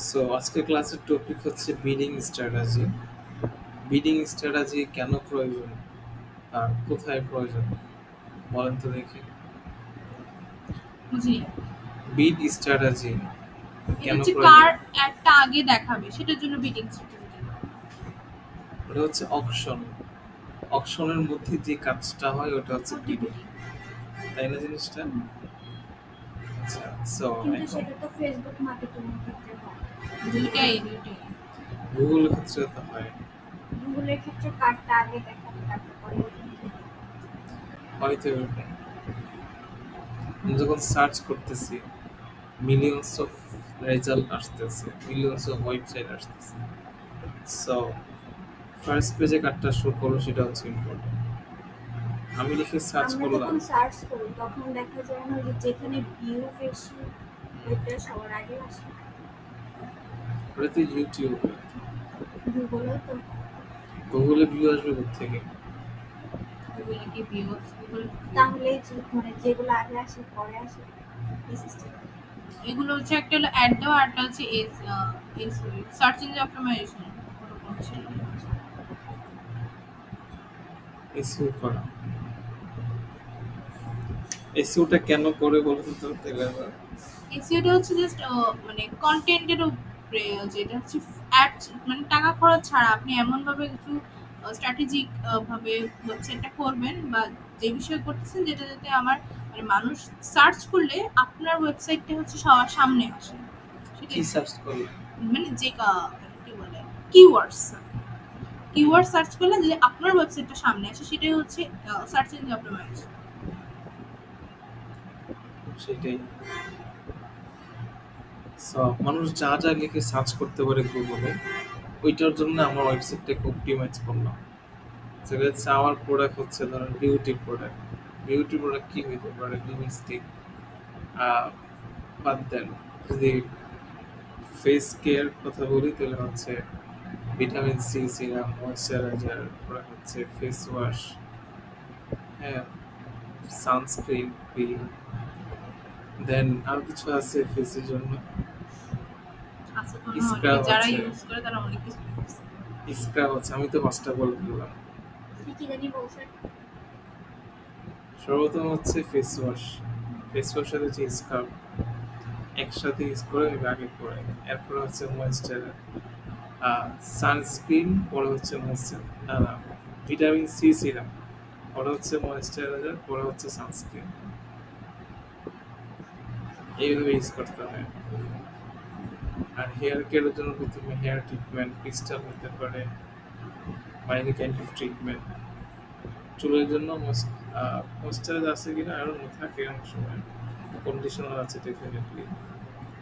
So আজকের ক্লাসের topic হচ্ছে বিডিং স্ট্র্যাটেজি। বিডিং স্ট্র্যাটেজি কেন প্রয়োজন আর কোথায় প্রয়োজন বলেন তো দেখি। জি, বিড স্ট্র্যাটেজি এটা কেন হচ্ছে প্রয়োজন? কার একটা আগে দেখাবে সেটার জন্য বিডিং স্ট্র্যাটেজি। ওটা হচ্ছে অকশন। অকশনের মধ্যে যে কাজটা হয় ওটা হচ্ছে বিডিং, তাই না জিনিসটা? আচ্ছা, সো কিন্তু এখন সেটা তো ফেসবুক মার্কেটিং এর ক্ষেত্রে হয়, দুইটাই গুগলের ক্ষেত্রে তো হয়, গুগলের ক্ষেত্রে কার্ডটা আগে দেখাবে তারপর পরে হয়তো এরকম। আমি যখন সার্চ করতেছি মিলিয়নস অফ রেজাল্ট আসতেছে, মিলিয়নস অফ ওয়েবসাইট আসতেছে। সো ফার্স্ট পেজে কার্ডটা শো করলো সেটা হচ্ছে ইম্পর্টেন্ট। আমি লিখে সার্চ আমরা করলাম, যখন সার্চ করি তখন দেখা যায় না যে যেখানে ভিউ বেশি ওইটা সবার আগে আসে। ওটা তো ইউটিউবে। গুগলেও তো গুগলে ভিউ আসবে কোথেকে? গুগলে কি ভিউজ তাহলে মানে যেগুলো আগে আসে পরে আসে এই সিস্টেম। এগুলো হচ্ছে একটা হলো অ্যাড দেওয়া, আরটা হচ্ছে সার্চ ইঞ্জিন অপটিমাইজেশন ছিল। এসইও করা। এসইওটা কেন করে বলতো তো তাহলে আবার? এসইওটা হচ্ছে জাস্ট মানে কন্টেন্টের উপরে, যেটা হচ্ছে অ্যাড মানে টাকা খরচ ছাড়া আপনি এমন ভাবে কিছু স্ট্র্যাটেজিক ভাবে ওয়েবসাইটটা করবেন বা যে বিষয়ে করতেছেন যেটা যাতে আমার মানে মানুষ সার্চ করলে আপনার ওয়েবসাইটটা হচ্ছে সবার সামনে আসে। কি সেটাই সার্চ করলে? মানে যে কি বলে কিওয়ার্ডস কিওয়ার্ড সার্চ করলে যদি আপনার ওয়েবসাইটটা সামনে আসে সেটাই হচ্ছে সার্চ ইঞ্জিন অপটিমাইজেশন। সেটাই। সো মানুষ যা যা লিখে সার্চ করতে পারে গুগলে, ওইটার জন্য আমার ওয়েবসাইটটাকে অপটিমাইজ করলাম। সেটা হচ্ছে আমার প্রোডাক্ট হচ্ছে ধরেন বিউটি প্রোডাক্ট। বিউটি প্রোডাক্ট কি হইতে পারে? লিপস্টিক। বাদ দেন, যদি ফেস কেয়ার কথা বলি তাহলে হচ্ছে ভিটামিন সি সিরাম, ময়েশ্চারাইজার, পরে হচ্ছে ফেস ওয়াশ, হ্যাঁ, সানস্ক্রিন, ক্রিম। দেন আর কিছু আছে ফেসের জন্য, আচ্ছা তো স্ক্রাব যারা আছে। ইউজ করে তারা অনেক কিছু করছে। স্ক্রাব আছে, আমি তো পাঁচটা বলে দিলাম। কি জানি বলছেন? সর্বপ্রথম হচ্ছে ফেস ওয়াশ। ফেস ওয়াশের হচ্ছে স্ক্রাব একসাথে ইউজ করে আগে করে, এরপর হচ্ছে ময়েশ্চারাইজার, সানস্ক্রিন, পরে হচ্ছে ময়েশ্চারাইজার, না ভিটামিন সি সিরাম, পরে হচ্ছে ময়েশ্চারাইজার, পরে হচ্ছে সানস্ক্রিন। এইভাবে ইউজ করতে হয়। আর হেয়ার কেয়ারের জন্য প্রথমে হেয়ার ট্রিটমেন্ট, ক্রিস্টাল হতে পারে বা এনি কাইন্ড অফ ট্রিটমেন্ট। চুলের জন্য ময়েশ্চারাইজার আছে কিনা আরও থাকে অনেক সময়, কন্ডিশনার আছে ডেফিনেটলি।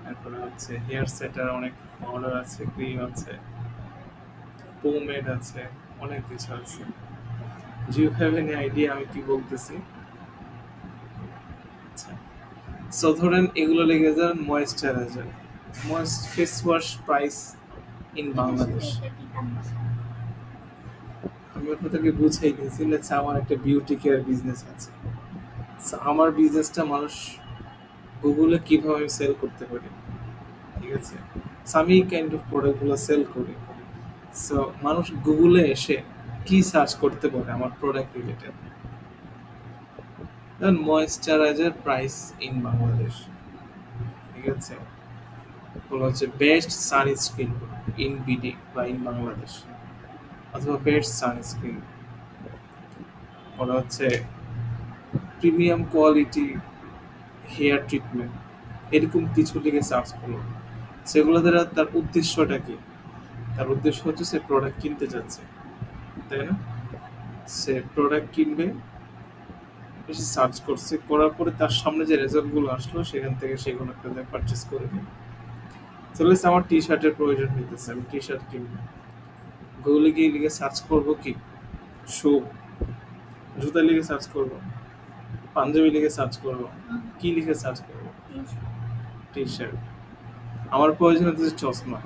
তারপরে হচ্ছে হেয়ার সেটার অনেক পাউডার আছে, ক্রিম আছে, পোমেড আছে, অনেক কিছু আছে। Do you have any idea আমি কি বলতেছি? আচ্ছা, সো ধরেন এগুলো লেগে যান moisturiser, face wash price in Bangladesh. এটা কি দাম আছে? আমি আপনাদেরকে বুঝাই দিয়েছি, লেটস আমার একটা বিউটি কেয়ার বিজনেস আছে। So, আমার বিজনেসটা মানুষ গুগলে কিভাবে সেল করতে পারি, ঠিক আছে? So, আমি এই কাইন্ড অফ প্রোডাক্টগুলো সেল করি। সো মানুষ গুগলে এসে কি সার্চ করতে পারে আমার product related? Then moisturiser price in Bangladesh, ঠিক আছে? বলা হচ্ছে বেস্ট সানস্ক্রিন ইন বিডি বা ইন বাংলাদেশ, অথবা বেস্ট সানস্ক্রিন, বলা হচ্ছে প্রিমিয়াম কোয়ালিটি হেয়ার ট্রিটমেন্ট, এরকম কিছু লিখে সার্চ করলো। সেগুলো দ্বারা তার উদ্দেশ্যটা কি? তার উদ্দেশ্য হচ্ছে সে প্রোডাক্ট কিনতে যাচ্ছে, তাই না? সে প্রোডাক্ট কিনবে, এসে সার্চ করছে, করার পরে তার সামনে যে রেজাল্টগুলো আসলো সেখান থেকে সেগুলো একটা পারচেস করে নেবে। তাহলে আমার টি শার্টের প্রয়োজন হইতেছে, আমি টি শার্ট কিনবো। গুগলে গিয়ে লিখে সার্চ করবো কি শু, জুতা লিখে সার্চ করবো, পাঞ্জাবি লিখে সার্চ করবো, কি লিখে সার্চ করবো? T shirt. আমার প্রয়োজন হচ্ছে চশমা,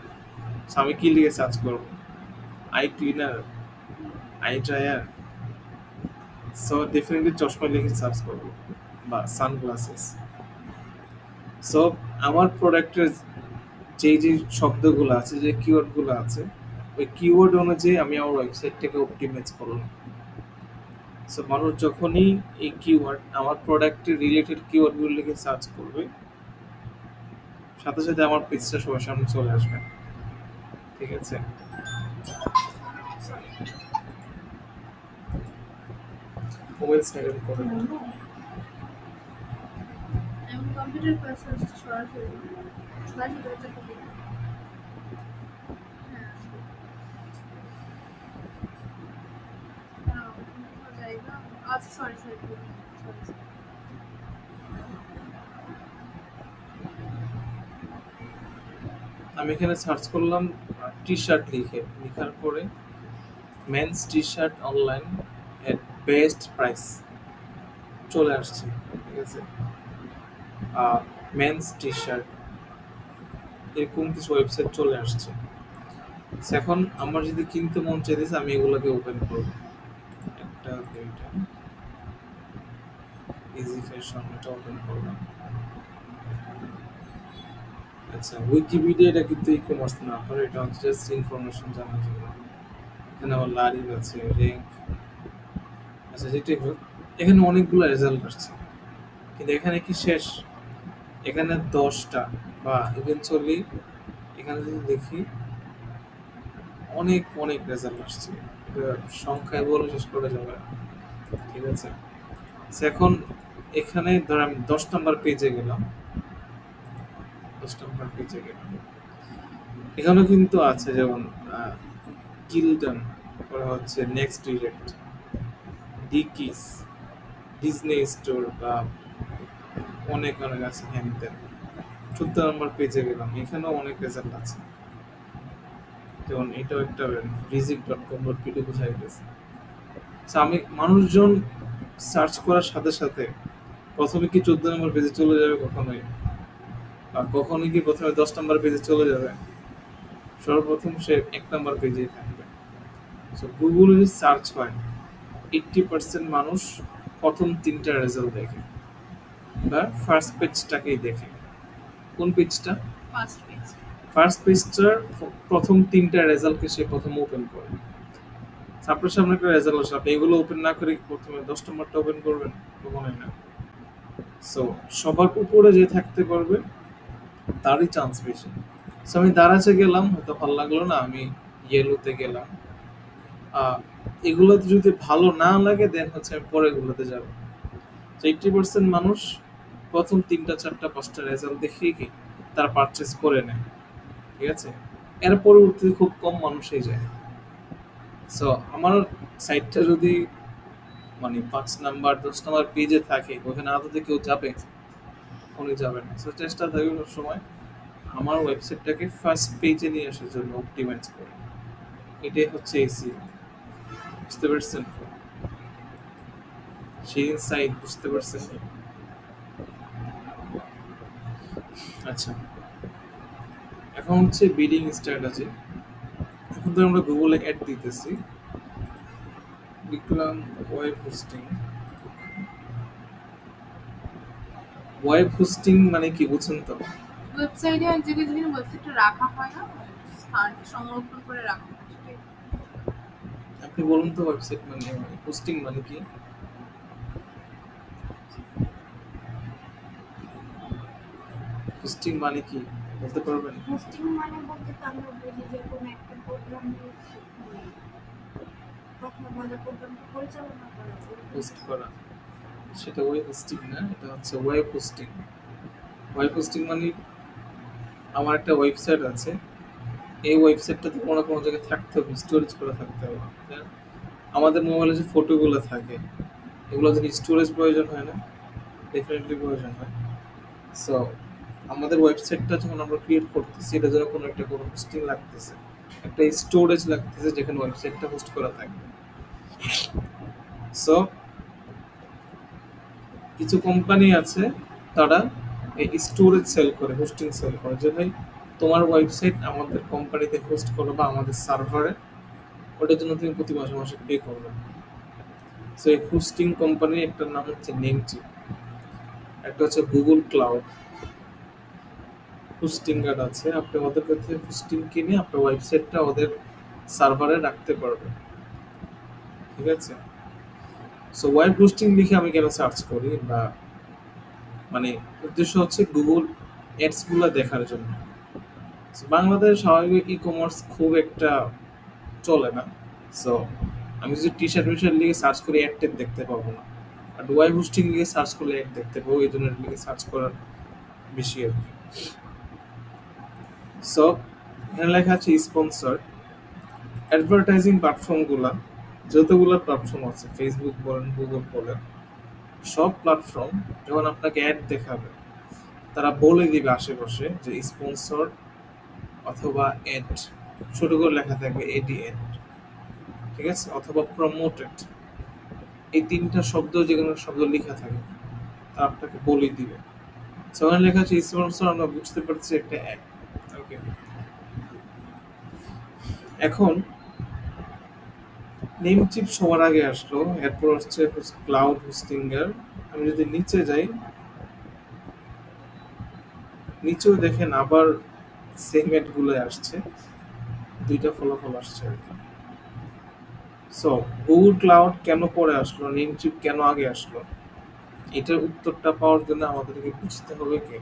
আমি কি লিখে সার্চ করবো? I cleaner, I dryer. So definitely চশমা লিখে সার্চ করবো বা সানগ্লাসেস। সো আমার প্রোডাক্টের যে শব্দগুলো আছে, যে কিওয়ার্ডগুলো আছে, ওই কিওয়ার্ড অনুযায়ী আমি আমার ওয়েবসাইটটাকে অপটিমাইজ করলাম। সো মানুষ যখনই এই কিওয়ার্ড, আমার প্রোডাক্টের রিলেটেড কিওয়ার্ডগুলো লিখে সার্চ করবে, সাথে সাথে আমার পেজটা সবার সামনে চলে আসবে। ঠিক আছে? মোবাইল সাইলেন্ট করে দাও। আমি কম্পিউটার ক্লাস হচ্ছে সরাসরি বাড়ি দরজা খুলে হ্যাঁ জায়গা আচ্ছা সরি সরি সরি আমি এখানে সার্চ করলাম টি শার্ট লেখার পরে মেন্স টি শার্ট অনলাইন এট বেস্ট প্রাইস চলে আসছে। ঠিক আছে? মেন্স টি শার্ট এরকম কিছু ওয়েবসাইট চলে আসছে। So, এখন আমার যদি কিনতে মন চাইতেছে আমি এগুলোকে ওপেন করব। একটা দুইটা ইজি ফ্যাশন এটা ওপেন করলাম। আচ্ছা, উইকিপিডিয়া এটা কিন্তু ই কমার্স না, আপনার এটা হচ্ছে জাস্ট ইনফরমেশন জানার জন্য। এখানে আবার লারিভ আছে, র্যাঙ্ক। আচ্ছা, যেটাই হোক, এখানে অনেকগুলো রেজাল্ট আসছে, কিন্তু এখানে কি শেষ? এখানে 10টা বা ইভেনচুয়ালি এখানে যদি দেখি অনেক অনেক রেজাল্ট আসছে, এটা সংখ্যায় বলে শেষ করা যাবে না। ঠিক আছে? So, এখন এখানে ধর আমি 10 নাম্বার পেজে গেলাম, 10 নাম্বার পেজে গেলাম, এখানেও কিন্তু আছে যেমন কিলটন, করা হচ্ছে নেক্সট ডিরেক্ট, ডিকিস, ডিজনি স্টোর বা অনেক অনেক আছে হ্যান্ডেল। 14 নম্বর পেজে গেলাম, এখানেও অনেক রেজাল্ট আছে, যেমন এটাও একটা visit.com.pd বোঝাই গেছে। আমি মানুষজন সার্চ করার সাথে সাথে প্রথমে কি 14 নম্বর পেজে চলে যাবে? কখনোই। আর কখনোই কি প্রথমে 10 নম্বর পেজে চলে যাবে? সর্বপ্রথম সে 1 নম্বর পেজেই থাকবে। সো গুগল সার্চ হয় 80% মানুষ প্রথম 3টা রেজাল্ট দেখে বা ফার্স্ট পেজটাকেই দেখে। কোন পেজটা? ফার্স্ট পেজ ফার্স্ট পেজটার প্রথম 3টা রেজাল্টকে সে প্রথম ওপেন করে। আপনার সামনে একটা রেজাল্ট আসে, আপনি এগুলো ওপেন না করে প্রথমে 10 নম্বরটা ওপেন করবেন? কখনোই না। সো সবার উপরে যে থাকতে পারবে তারই চান্স বেশি। সো আমি দারাজে গেলাম, হয়তো ভালো লাগলো না, আমি ইয়েলোতে গেলাম। এগুলোতে যদি ভালো না লাগে দেন হচ্ছে আমি পরে এগুলোতে যাব। তো 80% মানুষ প্রথম 3টা 4টা 5টা রেজাল্ট দেখেই কি তারা পারচেজ করে নেয়। ঠিক আছে? এর পরবর্তীতে খুব কম মানুষই যায়। সো আমার সাইটটা যদি মানে 5 নাম্বার 10 নাম্বার পেজে থাকে, ওখানে আদতে কেউ যাবে? কখনোই যাবে না। সো চেষ্টা থাকবে সবসময় আমার ওয়েবসাইটটাকে ফার্স্ট পেজে নিয়ে আসার জন্য অপটিমাইজ করে। এটাই হচ্ছে এসিও। বুঝতে পারছেন? সেই ইনসাইট বুঝতে পারছেন? আচ্ছা, এখন হচ্ছে বিডিং স্ট্র্যাটেজি। এখন তো আমরা গুগলে অ্যাড দিতেছি, লিখলাম ওয়েব হোস্টিং। ওয়েব হোস্টিং মানে কি বুঝছেন তো? ওয়েবসাইটে এক জায়গায় যেখানে ওয়েবসাইটটা রাখা হয় না, স্থান সংরক্ষণ করে রাখা হয় সেটাই। আপনি বলুন তো ওয়েবসাইট মানে হোস্টিং মানে কি? হোস্টিং মানে কি বলতে পারবেন? হোস্টিং মানে বলতে তো আমরা বুঝি যে কোনো একটা প্রোগ্রাম কথা বলে প্রোগ্রামটা পরিচালনা করা, হোস্ট করা, সেটা ওয়েব হোস্টিং না, এটা হচ্ছে ওয়েব হোস্টিং। ওয়েব হোস্টিং মানে আমার একটা ওয়েবসাইট আছে, এই ওয়েবসাইটটাতে কোনো না কোনো জায়গায় থাকতে হবে, স্টোরেজ করে থাকতে হবে। আমাদের মোবাইলে যে ফটোগুলো থাকে এগুলো যদি স্টোরেজ প্রয়োজন হয় না? ডেফিনেটলি প্রয়োজন হয়। সো আমাদের ওয়েবসাইটটা যখন আমরা ক্রিয়েট করতেছি, এটা যেন কোনো একটা কোনো হোস্টিং লাগতেছে, একটা স্টোরেজ লাগতেছে যেখানে ওয়েবসাইটটা হোস্ট করা থাকবে। সো কিছু কোম্পানি আছে তারা এই স্টোরেজ সেল করে, হোস্টিং সেল করে, যে ভাই তোমার ওয়েবসাইট আমাদের কোম্পানিতে হোস্ট করো বা আমাদের সার্ভারে, ওটার জন্য তুমি প্রতি মাসে মাসে পে করবে। সো এই হোস্টিং কোম্পানির একটা নাম হচ্ছে নেমটিপ, একটা হচ্ছে গুগল ক্লাউড, হোস্টিঙ্গার আছে, আপনি ওদের কাছে হোস্টিং কিনে আপনার ওয়েবসাইটটা ওদের সার্ভারে রাখতে পারবেন। ঠিক আছে? সো ওয়েব হোস্টিং লিখে আমি কেন সার্চ করি, বা মানে উদ্দেশ্য হচ্ছে গুগল অ্যাডস গুলো দেখার জন্য। So, বাংলাদেশ স্বাভাবিক ই কমার্স খুব একটা চলে না। সো আমি যদি টি শার্ট মিশার্ট লিখে সার্চ করি অ্যাড টেড দেখতে পাবো না, আর ওয়েব হোস্টিং লিখে সার্চ করলে অ্যাড দেখতে পাবো, এই জন্য লিখে সার্চ করার বেশি আর কি। সো এখানে লেখা আছে স্পন্সর অ্যাডভার্টাইজিং প্ল্যাটফর্মগুলা, যতগুলো প্ল্যাটফর্ম আছে, ফেসবুক বলেন, গুগল বলেন, সব প্ল্যাটফর্ম যখন আপনাকে অ্যাড দেখাবে তারা বলে দিবে আশেপাশে যে স্পন্সর অথবা অ্যাড, ছোট করে লেখা থাকবে এডি অ্যাড, ঠিক আছে, অথবা প্রমোটেড, এই তিনটা শব্দ যে কোনো শব্দ লেখা থাকে তা আপনাকে বলে দিবে। সেখানে লেখা আছে স্পন্সর, আমরা বুঝতে পারছি একটা অ্যাড। ওকে, এখন নেমচিপ সবার আগে আসলো, এরপর হচ্ছে ক্লাউড হোস্টিঙ্গার। আমি যদি নিচে যাই, নিচেও দেখেন আবার সেম অ্যাড গুলো আসছে, দুইটা ফলাফল আসছে আর কি। সো গুগল ক্লাউড কেন পরে আসলো, নেমচিপ কেন আগে আসলো, এটার উত্তরটা পাওয়ার জন্য আমাদেরকে বুঝতে হবে কি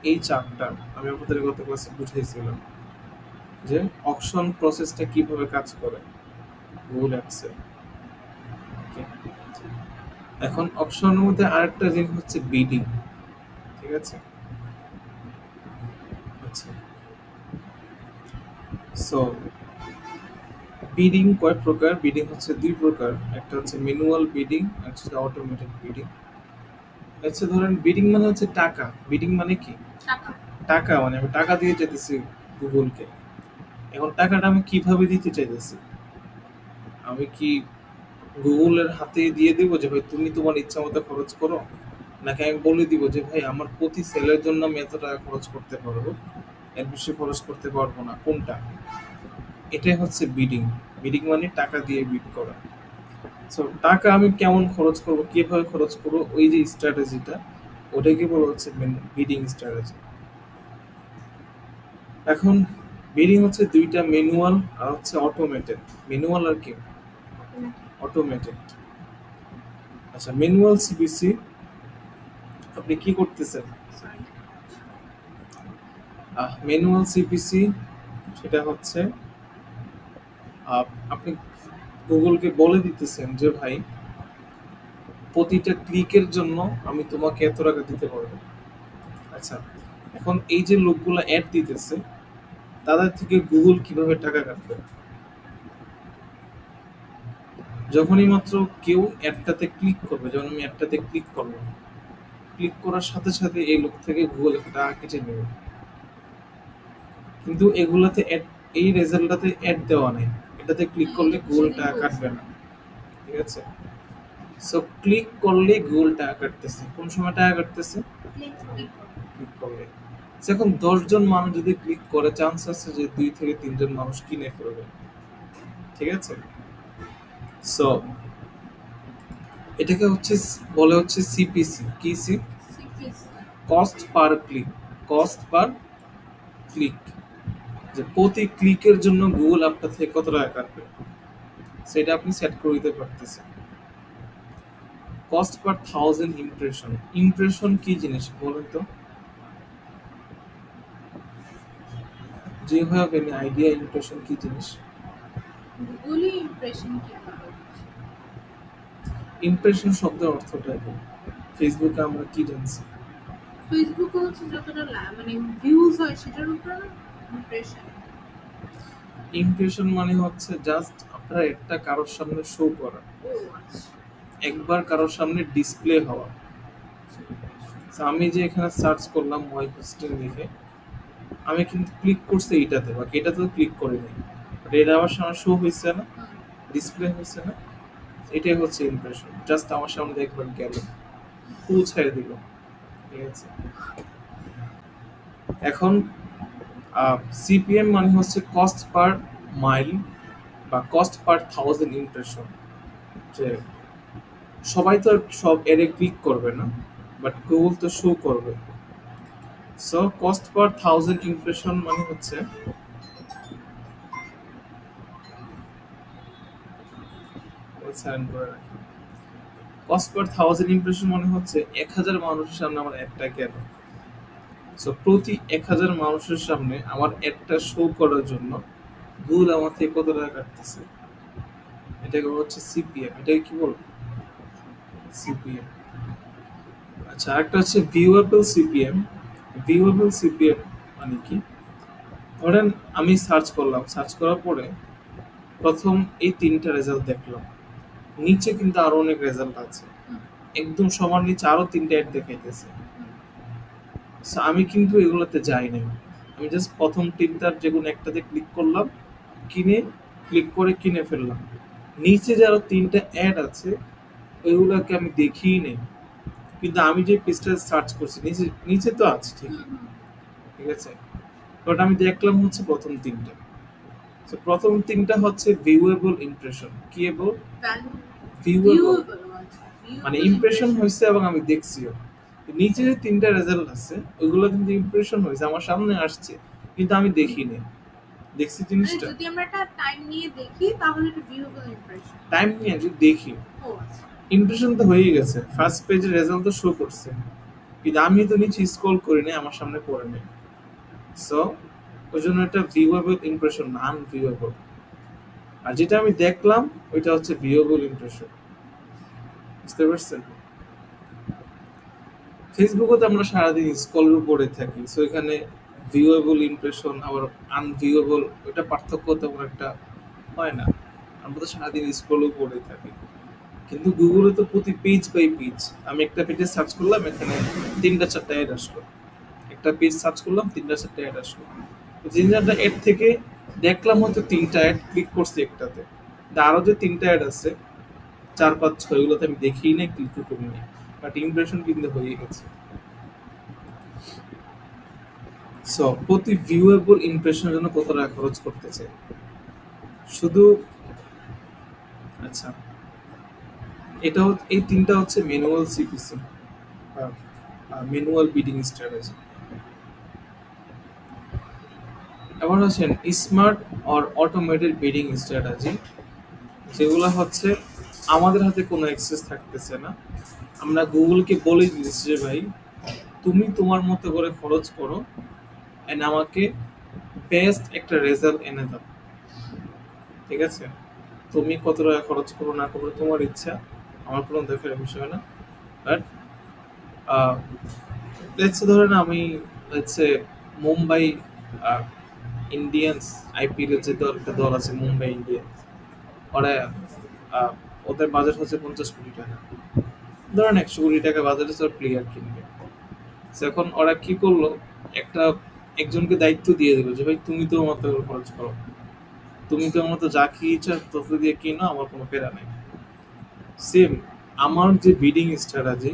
এই চার্টটা আমি আপনাদের গত ক্লাসে বুঝাইছিলাম যে অকশন প্রসেসটা কিভাবে কাজ করে গুগল অ্যাডসে। এখন অকশনের মধ্যে আরেকটা জিনিস হচ্ছে বিডিং, ঠিক আছে? আচ্ছা, সো বিডিং কয় প্রকার? বিডিং হচ্ছে দুই প্রকার, একটা হচ্ছে ম্যানুয়াল বিডিং, আর হচ্ছে অটোমেটেড বিডিং। আচ্ছা, ধরেন বিডিং মানে হচ্ছে টাকা। বিডিং মানে কি? টাকা। টাকা মানে আমি টাকা দিয়ে চাইতেছি গুগলকে। এখন টাকাটা আমি কিভাবে দিতে চাইতেছি? আমি কি গুগলের হাতে দিয়ে দিব যে ভাই তুমি তোমার ইচ্ছা মতো খরচ করো, নাকি আমি বলে দিব যে ভাই আমার প্রতি সেলের জন্য আমি এত টাকা খরচ করতে পারবো, এর বেশি খরচ করতে পারবো না, কোনটা? এটাই হচ্ছে বিডিং। বিডিং মানে টাকা দিয়ে বিড করা। সো টাকা আমি কেমন খরচ করব, কিভাবে খরচ করব, ওই যে স্ট্র্যাটেজিটা, ওটাকে বলা হচ্ছে বিডিং স্ট্র্যাটেজি। এখন বিডিং হচ্ছে দুইটা, ম্যানুয়াল আর হচ্ছে অটোমেটেড। ম্যানুয়াল আর কি? অটোমেটেড। আচ্ছা, ম্যানুয়াল সিপিসি আপনি কি করতেছেন? ম্যানুয়াল সিপিসি সেটা হচ্ছে আপনি গুগলকে বলে দিতেছেন যে ভাই প্রতিটা ক্লিকের জন্য আমি তোমাকে এত টাকা দিতে পারবো। আচ্ছা, এখন এই যে লোকগুলো অ্যাড দিতেছে তাদের থেকে গুগল কিভাবে টাকা কাটবে? যখনই মাত্র কেউ অ্যাডটাতে ক্লিক করবে, যখন আমি অ্যাডটাতে ক্লিক করবো, ক্লিক করার সাথে সাথে এই লোক থেকে গুগল টাকা কেটে নেবে। কিন্তু এগুলাতে অ্যাড, এই রেজাল্টটাতে অ্যাড দেওয়া নেই, এটাতে ক্লিক করলে গুগল টাকা কাটবে না, ঠিক আছে? সো ক্লিক করলে গুগল টাকা কাটতেছে। কোন সময় টাকা কাটতেছে? ক্লিক করলে। এখন 10 জন মানুষ যদি ক্লিক করে, চান্স আছে যে 2 থেকে 3 জন মানুষ কিনে ফেলবে, ঠিক আছে? সো এটাকে হচ্ছে বলে হচ্ছে সিপিসি। কি? Cost per click. Cost per click, যে প্রতি ক্লিকের জন্য গুগল আপনার থেকে কত টাকা কাটবে সেটা আপনি সেট করে দিতে পারতেছেন। Cost per 1000 impression. ইমপ্রেশন কি জিনিস বলেন তো? Do you have any idea impression কি জিনিস? গুগলি ইমপ্রেশন কি? ইমপ্রেশন শব্দের অর্থটা কি? ফেসবুকে আমরা কি জানছি? ফেসবুকে হচ্ছে যতটা মানে ভিউজ হয় সেটার উপর ইমপ্রেশন। ইমপ্রেশন মানে হচ্ছে জাস্ট আপনার একটা কারোর সামনে শো করা, একবার কারোর সামনে ডিসপ্লে হওয়া। আমি যে এখানে সার্চ করলাম ওয়েব হোস্টিং লিখে, আমি কিন্তু ক্লিক করছি এইটাতে, বাকি এটাতেও ক্লিক করি নাই, এটা আমার সামনে শো হয়েছে না, ডিসপ্লে হয়েছে না, এটাই হচ্ছে ইমপ্রেশন। জাস্ট আমার সামনে একবার গেল, পৌঁছায় দিল, ঠিক আছে? এখন সিপিএম মানে হচ্ছে কস্ট পার মাইল বা কস্ট পার 1000 ইমপ্রেশন। যে সবাই তো সব এরে ক্লিক করবে না, বাট গুগল তো শো করবে। সো কস্ট পার 1000 ইমপ্রেশন মানে হচ্ছে কস্ট পার 1000 ইমপ্রেশন মানে হচ্ছে 1000 মানুষের সামনে আমার একটা গেল। সো প্রতি 1000 মানুষের সামনে আমার একটা শো করার জন্য গুগল আমার থেকে কত টাকা কাটতেছে, এটাকে হচ্ছে সিপিএম। এটাকে কি বলবো? সিপিএম। আচ্ছা, আরেকটা হচ্ছে ভিউয়েবল সিপিএম। ভিউয়েবল সিপিএম মানে কি? ধরেন আমি সার্চ করলাম, সার্চ করার পরে প্রথম এই 3টা রেজাল্ট দেখলাম, নিচে কিন্তু আরো অনেক রেজাল্ট আছে, একদম সবার নিচে আরো 3টা অ্যাড দেখাইতেছে। So, আমি কিন্তু এগুলোতে যাই নাই, আমি জাস্ট প্রথম 3টার যে কোনো একটাতে ক্লিক করলাম, ক্লিক করে কিনে ফেললাম। নিচে যে আরো 3টা অ্যাড আছে ওইগুলোকে আমি দেখিই নেই, কিন্তু আমি যে পেজটা সার্চ করছি নিচে নিচে তো আছে ঠিকই, ঠিক আছে। বাট আমি দেখলাম হচ্ছে প্রথম 3টা। তো প্রথম 3টা হচ্ছে ভিউয়েবল ইমপ্রেশন। কি এবল? ভিউয়েবল মানে ইমপ্রেশন হয়েছে এবং আমি দেখছিও। নিচে যে 3টা রেজাল্ট আছে ওইগুলো কিন্তু ইমপ্রেশন হয়েছে, আমার সামনে আসছে, কিন্তু আমি দেখিনি, দেখছি জিনিসটা। যদি আমরা একটা টাইম নিয়ে দেখি তাহলে এটা ভিউয়েবল ইমপ্রেশন। টাইম নিয়ে যদি দেখি, ও আচ্ছা, ইমপ্রেশন তো হয়ে গেছে, ফার্স্ট পেজের রেজাল্ট তো শো করছে, কিন্তু আমি তো নিচে স্ক্রল করি নাই, আমার সামনে পড়ে নেই। সো ওই জন্য এটা ভিউয়েবল ইমপ্রেশন না, আনভিউয়েবল। আর যেটা আমি দেখলাম ওইটা হচ্ছে ভিউয়েবল ইমপ্রেশন। বুঝতে পারছেন? ফেসবুকে তো আমরা সারাদিন স্ক্রল করে থাকি, সো এখানে ভিউয়েবল ইমপ্রেশন আবার আনভিউয়েবল, ওইটা পার্থক্য তেমন একটা হয় না, আমরা তো সারাদিন স্ক্রল করে থাকি। কিন্তু গুগলে তো প্রতি পেজ বাই পেজ, আমি একটা পেজে সার্চ করলাম, এখানে 3টা 4টা অ্যাড আসলো, একটা পেজ সার্চ করলাম 3টা 4টা অ্যাড আসলো। 3টা অ্যাড থেকে দেখলাম হয়তো 3টা অ্যাড, ক্লিক করছি একটাতে, আরো যে 3টা অ্যাড আছে 4 5 6, এগুলোতে আমি দেখিই নাই, ক্লিক করি নাই, বাট ইমপ্রেশন কিন্তু হয়ে গেছে। সো প্রতি ভিউয়েবল ইমপ্রেশনের জন্য কত টাকা খরচ করতেছে শুধু? আচ্ছা, এটা এই 3টা হচ্ছে manual CPC, manual bidding strategy. এবার হচ্ছেন smart or automated bidding strategy, যেগুলো হচ্ছে আমাদের হাতে কোনো অ্যাক্সেস থাকতেছে না, আমরা গুগলকে বলে দিচ্ছি যে ভাই তুমি তোমার মতো করে খরচ করো এন্ড আমাকে বেস্ট একটা রেজাল্ট এনে দাও, ঠিক আছে। তুমি কত টাকা খরচ করো না করো তোমার ইচ্ছা, আমার কোনো দেখার বিষয় না। বাট লেটস ধরেন আমি মুম্বাই ইন্ডিয়ান্স আইপিএল এর যে একটা দল আছে মুম্বাই ইন্ডিয়ান্স, ওরা আহ, ওদের বাজেট হচ্ছে 50 কোটি টাকা, ধরেন 100 কোটি টাকা বাজেটে সব প্লেয়ার কিনবে। So, এখন ওরা কি করলো, একজনকে দায়িত্ব দিয়ে দিল যে ভাই তুমি তো আমার মতো করে খরচ করো, তুমি তো আমার মতো যা কি ইচ্ছা তত দিয়ে কিনো, আমার কোনো পেরা নেই। সেম আমার যে বিডিং স্ট্র্যাটেজি,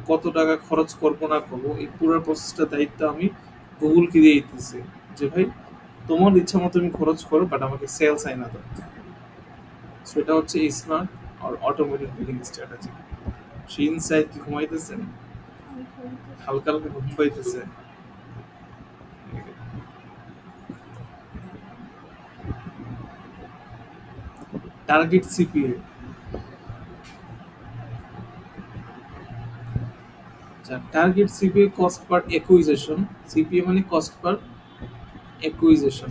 কত টাকা খরচ করবো না করবো, এই পুরো প্রসেসটা দায়িত্ব আমি গুগলকে দিয়ে দিতেছি যে ভাই তোমার ইচ্ছা মতো তুমি খরচ করো, বাট আমাকে সেলস আইনা দাও। সো এটা হচ্ছে স্মার্ট আর অটোমেটেড বিডিং স্ট্র্যাটেজি। সেই ইনসাইট কি ঘুমাইতেছেন? হালকা হালকা ঘুম পাইতেছে? Target CPA, target CPA cost per acquisition. CPA মানে কস্ট পার অ্যাকুইজিশন।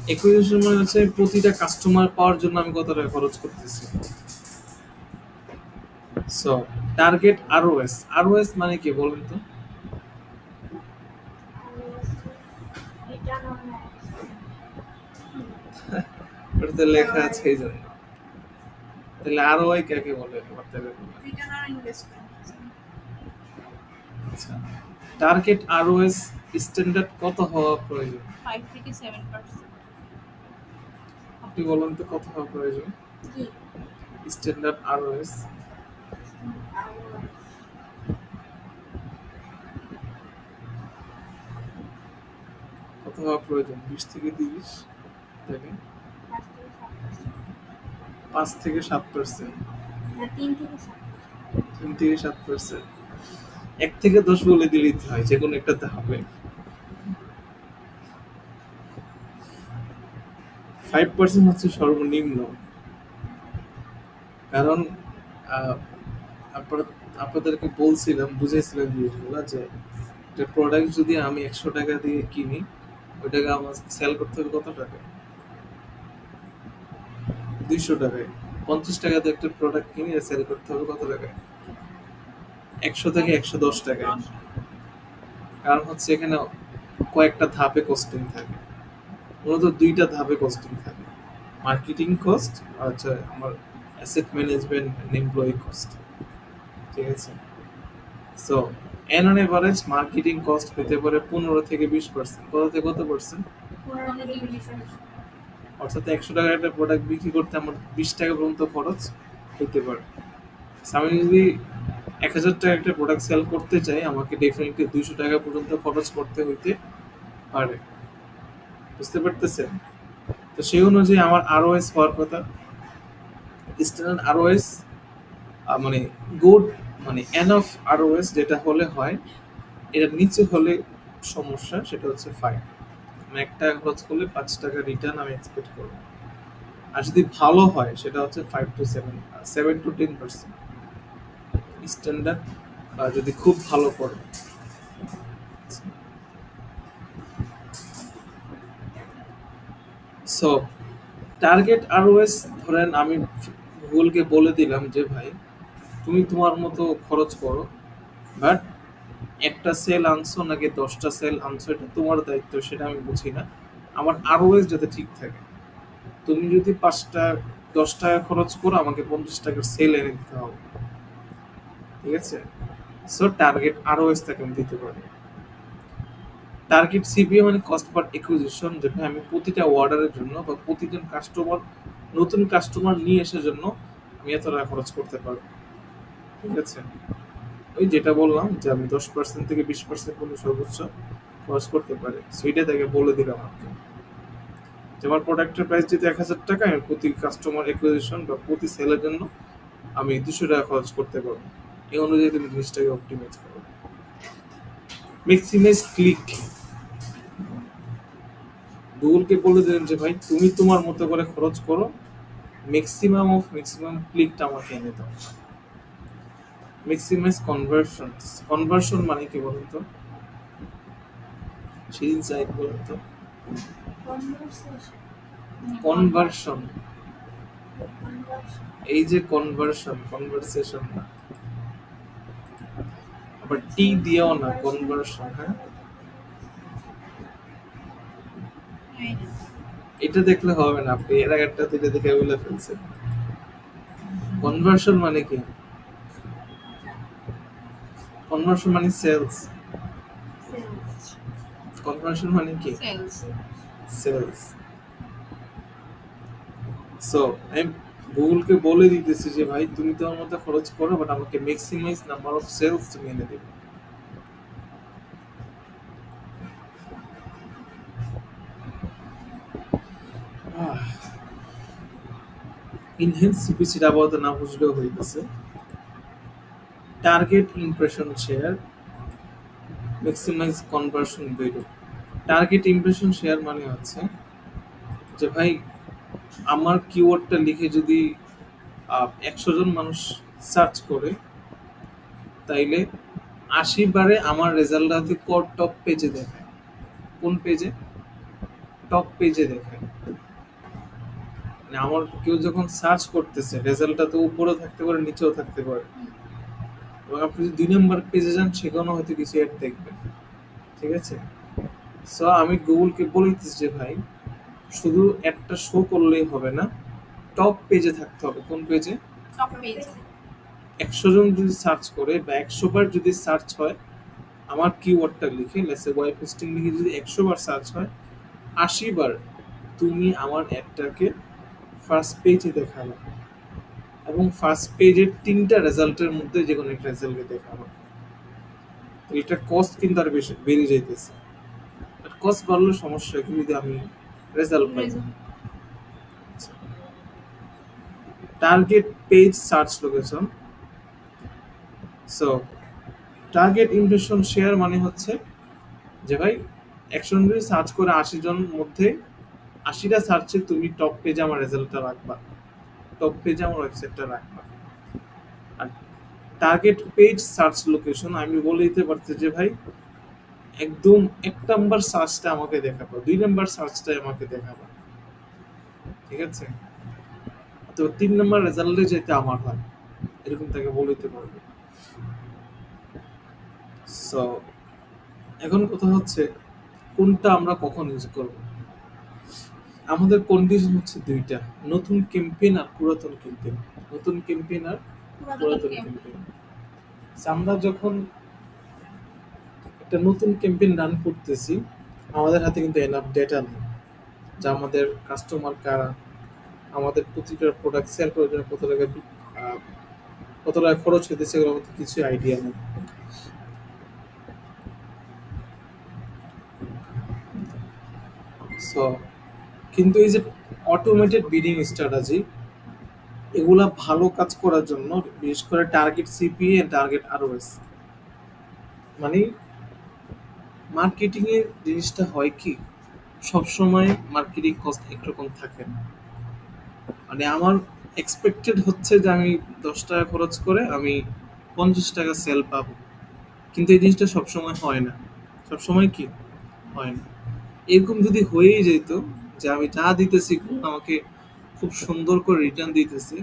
অ্যাকুইজিশন মানে হচ্ছে প্রতিটা কাস্টমার পাওয়ার জন্য আমি কত টাকা খরচ করতেছি। সো টার্গেট আরওএস, আরওএস মানে কি বলেন তো? ওটাতে লেখা আছে এই জন্য। তাহলে আরওআই কাকে বলে? Return on investment. আচ্ছা, টার্গেট আরওএস স্ট্যান্ডার্ড কত হওয়া প্রয়োজন? 5 থেকে 7%। আপনি বলেন তো কত হওয়া প্রয়োজন কি স্ট্যান্ডার্ড আরওএস? কত হওয়া প্রয়োজন? 20 থেকে 30 থেকে 5 থেকে 7%, 3 থেকে 7। 3 থেকে 7%। 1 থেকে 10 বলে দিলেই তো হয়, যে কোনো একটাতে হবে। 5% হচ্ছে সর্বনিম্ন। কারণ আহ, আপনারা- আপনাদেরকে বলছিলাম, বুঝাইছিলাম জিনিসগুলো, যে একটা প্রোডাক্ট যদি আমি 100 টাকা দিয়ে কিনি, ওইটাকে আমার সেল করতে হবে কত টাকায়? 200 টাকায়। 50 টাকা দিয়ে একটা প্রোডাক্ট কিনে সেল করতে হবে কত টাকায়? 100 থেকে 110 টাকায়। কারণ হচ্ছে এখানে কয়েকটা ধাপে কস্টিং থাকে, মূলত 2টা ধাপে কস্টিং থাকে, মার্কেটিং কস্ট আর হচ্ছে আমার asset management and employee cost. ঠিক আছে? So an on average marketing cost হতে পারে 15 থেকে 20%। কত থেকে কত পার্সেন্ট? 15 থেকে 20%। অর্থাৎ 100 টাকার একটা প্রোডাক্ট বিক্রি করতে আমার 20 টাকা পর্যন্ত খরচ হতে পারে। So, আমি যদি 1000 টাকা একটা প্রোডাক্ট সেল করতে চাই, আমাকে ডেফিনেটলি 200 টাকা পর্যন্ত খরচ করতে হইতে পারে। বুঝতে পারতেছেন? তো সেই অনুযায়ী আমার আরওএস হওয়ার কথা, স্ট্যান্ডার্ড আরওএস, মানে গুড, মানে এনাফ আরওএস যেটা হলে হয়, এটার নিচে হলে সমস্যা, সেটা হচ্ছে 5। মানে 1 টাকা খরচ করলে 5 টাকা রিটার্ন আমি এক্সপেক্ট করব। আর যদি ভালো হয় সেটা হচ্ছে 5 টু 7 টু 10% স্ট্যান্ডার্ড, বা যদি খুব ভালো করে। সো টার্গেট আরওএস, ধরেন আমি গুগলকে বলে দিলাম যে ভাই তুমি তোমার মতো খরচ করো, বাট একটা সেল আনছো নাকি 10টা সেল আনছো এটা তোমার দায়িত্ব, সেটা আমি বুঝি না। আমার আরওএস যাতে ঠিক থাকে। তুমি যদি 10 টাকা খরচ করো, আমাকে 50 টাকার সেল এনে দিতে হবে। ঠিক আছে? সো টার্গেট আরওএস তাকে আমি দিতে পারি। টার্গেট সিপিএ মানে কস্ট পার অ্যাকুইজিশন, যেটা আমি প্রতিটা অর্ডারের জন্য বা প্রতিজন কাস্টমার, নতুন কাস্টমার নিয়ে আসার জন্য আমি এত টাকা খরচ করতে পারবো। ঠিক আছে? ওই যেটা বললাম যে আমি 10% থেকে 20% পর্যন্ত সর্বোচ্চ খরচ করতে পারি, সেইটা তাকে বলে দিলাম আমাকে, যে আমার প্রোডাক্টের প্রাইস যদি 1000 টাকা, আমি প্রতি কাস্টমার অ্যাকুইজিশন বা প্রতি সেলের জন্য আমি 200 টাকা খরচ করতে পারবো। এই অনুযায়ী তুমি জিনিসটাকে অপটিমাইজ করো। ম্যাক্সিমাইজ ক্লিক, গুগলকে বলে দিলেন যে ভাই তুমি তোমার মতো করে খরচ করো, ম্যাক্সিমাম ক্লিকটা আমাকে এনে দাও। ম্যাক্সিমাইজ কনভার্সন, কনভার্সন মানে কি বলুন তো? সেদিন সাইড বলুন তো। কনভার্সন, এই যে কনভার্সন, কনভারসেশন না, আবার টি দিয়েও না, কনভার্সন। হ্যাঁ, এটা দেখলে হবে না, আপনি এর আগেরটা থেকে দেখে বলে ফেলছেন। কনভার্সন মানে কি? কনভার্সন মানে সেলস। কনভার্সন মানে কি? সেলস। সো আমি গুগলকে বলে দিতেছি যে ভাই তুমি তোমার মতো খরচ করো, বাট আমাকে ম্যাক্সিমাইজ নাম্বার অফ সেলস তুমি এনে দেবে। ইনহেন্স সিপিসিটা আপাতত না বুঝলেও হইতেছে। Target impression share, maximise conversion value. Target impression share মানে হচ্ছে যে ভাই আমার কিওয়ার্ডটা লিখে যদি 100 জন মানুষ সার্চ করে, তাইলে 80 বারে আমার রেজাল্টটা টপ পেজে দেখায়। কোন পেজে? টপ পেজে দেখায়। মানে আমার কেউ যখন সার্চ করতেছে, রেজাল্টটা তো উপরে থাকতে পারে, নিচেও থাকতে পারে, এবং আপনি যদি 2 নম্বর পেজে যান, সেখানেও হয়তো কিছু অ্যাড দেখবেন। ঠিক আছে? সো আমি গুগলকে বলতেছি যে ভাই শুধু একটা শো করলেই হবে না, টপ পেজে থাকতে হবে। কোন পেজে? Top page. 100 জন যদি সার্চ করে বা 100 বার যদি সার্চ হয় আমার কিওয়ার্ডটা লিখে, লেটস ওয়েব হোস্টিং লিখে যদি 100 বার সার্চ হয়, 80 বার তুমি আমার অ্যাডটাকে ফার্স্ট পেজে দেখাবে, এবং ফার্স্ট পেজের 3টা রেজাল্টের মধ্যে যে কোনো একটা রেজাল্টকে দেখাবো। এটা কস্ট কিন্তু আর বেশি বেড়ে যাইতেছে। কস্ট বাড়লে সমস্যা কি? যদি আমি রেজাল্ট পাই। Target page search location. So target impression share মানে হচ্ছে যে ভাই একসঙ্গে সার্চ করে 80 জন মধ্যে 80টা সার্চে তুমি টপ পেজে আমার রেজাল্টটা রাখবা, টপ পেজে আমার ওয়েবসাইটটা রাখবা। আর টার্গেট পেজ সার্চ লোকেশন আমি বলে দিতে পারছি যে ভাই একদম 1 নাম্বার সার্চটা আমাকে দেখাবো, 2 নাম্বার সার্চটা আমাকে দেখাবো, ঠিক আছে? তো 3 নাম্বার রেজাল্টে যেতে আমার হয়, এরকম তাকে বলে দিতে পারবে। সো এখন কথা হচ্ছে কোনটা আমরা কখন ইউজ করব। আমাদের কন্ডিশন হচ্ছে দুইটা, নতুন ক্যাম্পেইন আর পুরাতন ক্যাম্পেইন, নতুন ক্যাম্পেইন আর পুরাতন ক্যাম্পেইন। আমরা যখন একটা নতুন ক্যাম্পেইন রান করতেছি আমাদের হাতে কিন্তু এনাফ ডেটা নেই, যে আমাদের কাস্টমার কারা, আমাদের প্রতিটা প্রোডাক্ট সেল করার জন্য কত টাকা খরচ হইতেছে এগুলোর মধ্যে কিছু আইডিয়া নেই। সো কিন্তু এই যে অটোমেটেড বিডিং স্ট্র্যাটেজি এগুলা ভালো কাজ করার জন্য বিশেষ করে target CPA and target ROS, মানে মার্কেটিং এর জিনিসটা হয় কি সবসময় মার্কেটিং কস্ট একরকম থাকে না। মানে আমার এক্সপেক্টেড হচ্ছে যে আমি 10 টাকা খরচ করে আমি 50 টাকা সেল পাবো, কিন্তু এই জিনিসটা সবসময় হয় না, সবসময় কি হয় না। এরকম যদি হয়েই যেত যে আমি যা দিতেছি আমাকে খুব সুন্দর করে রিটার্ন দিতেছে,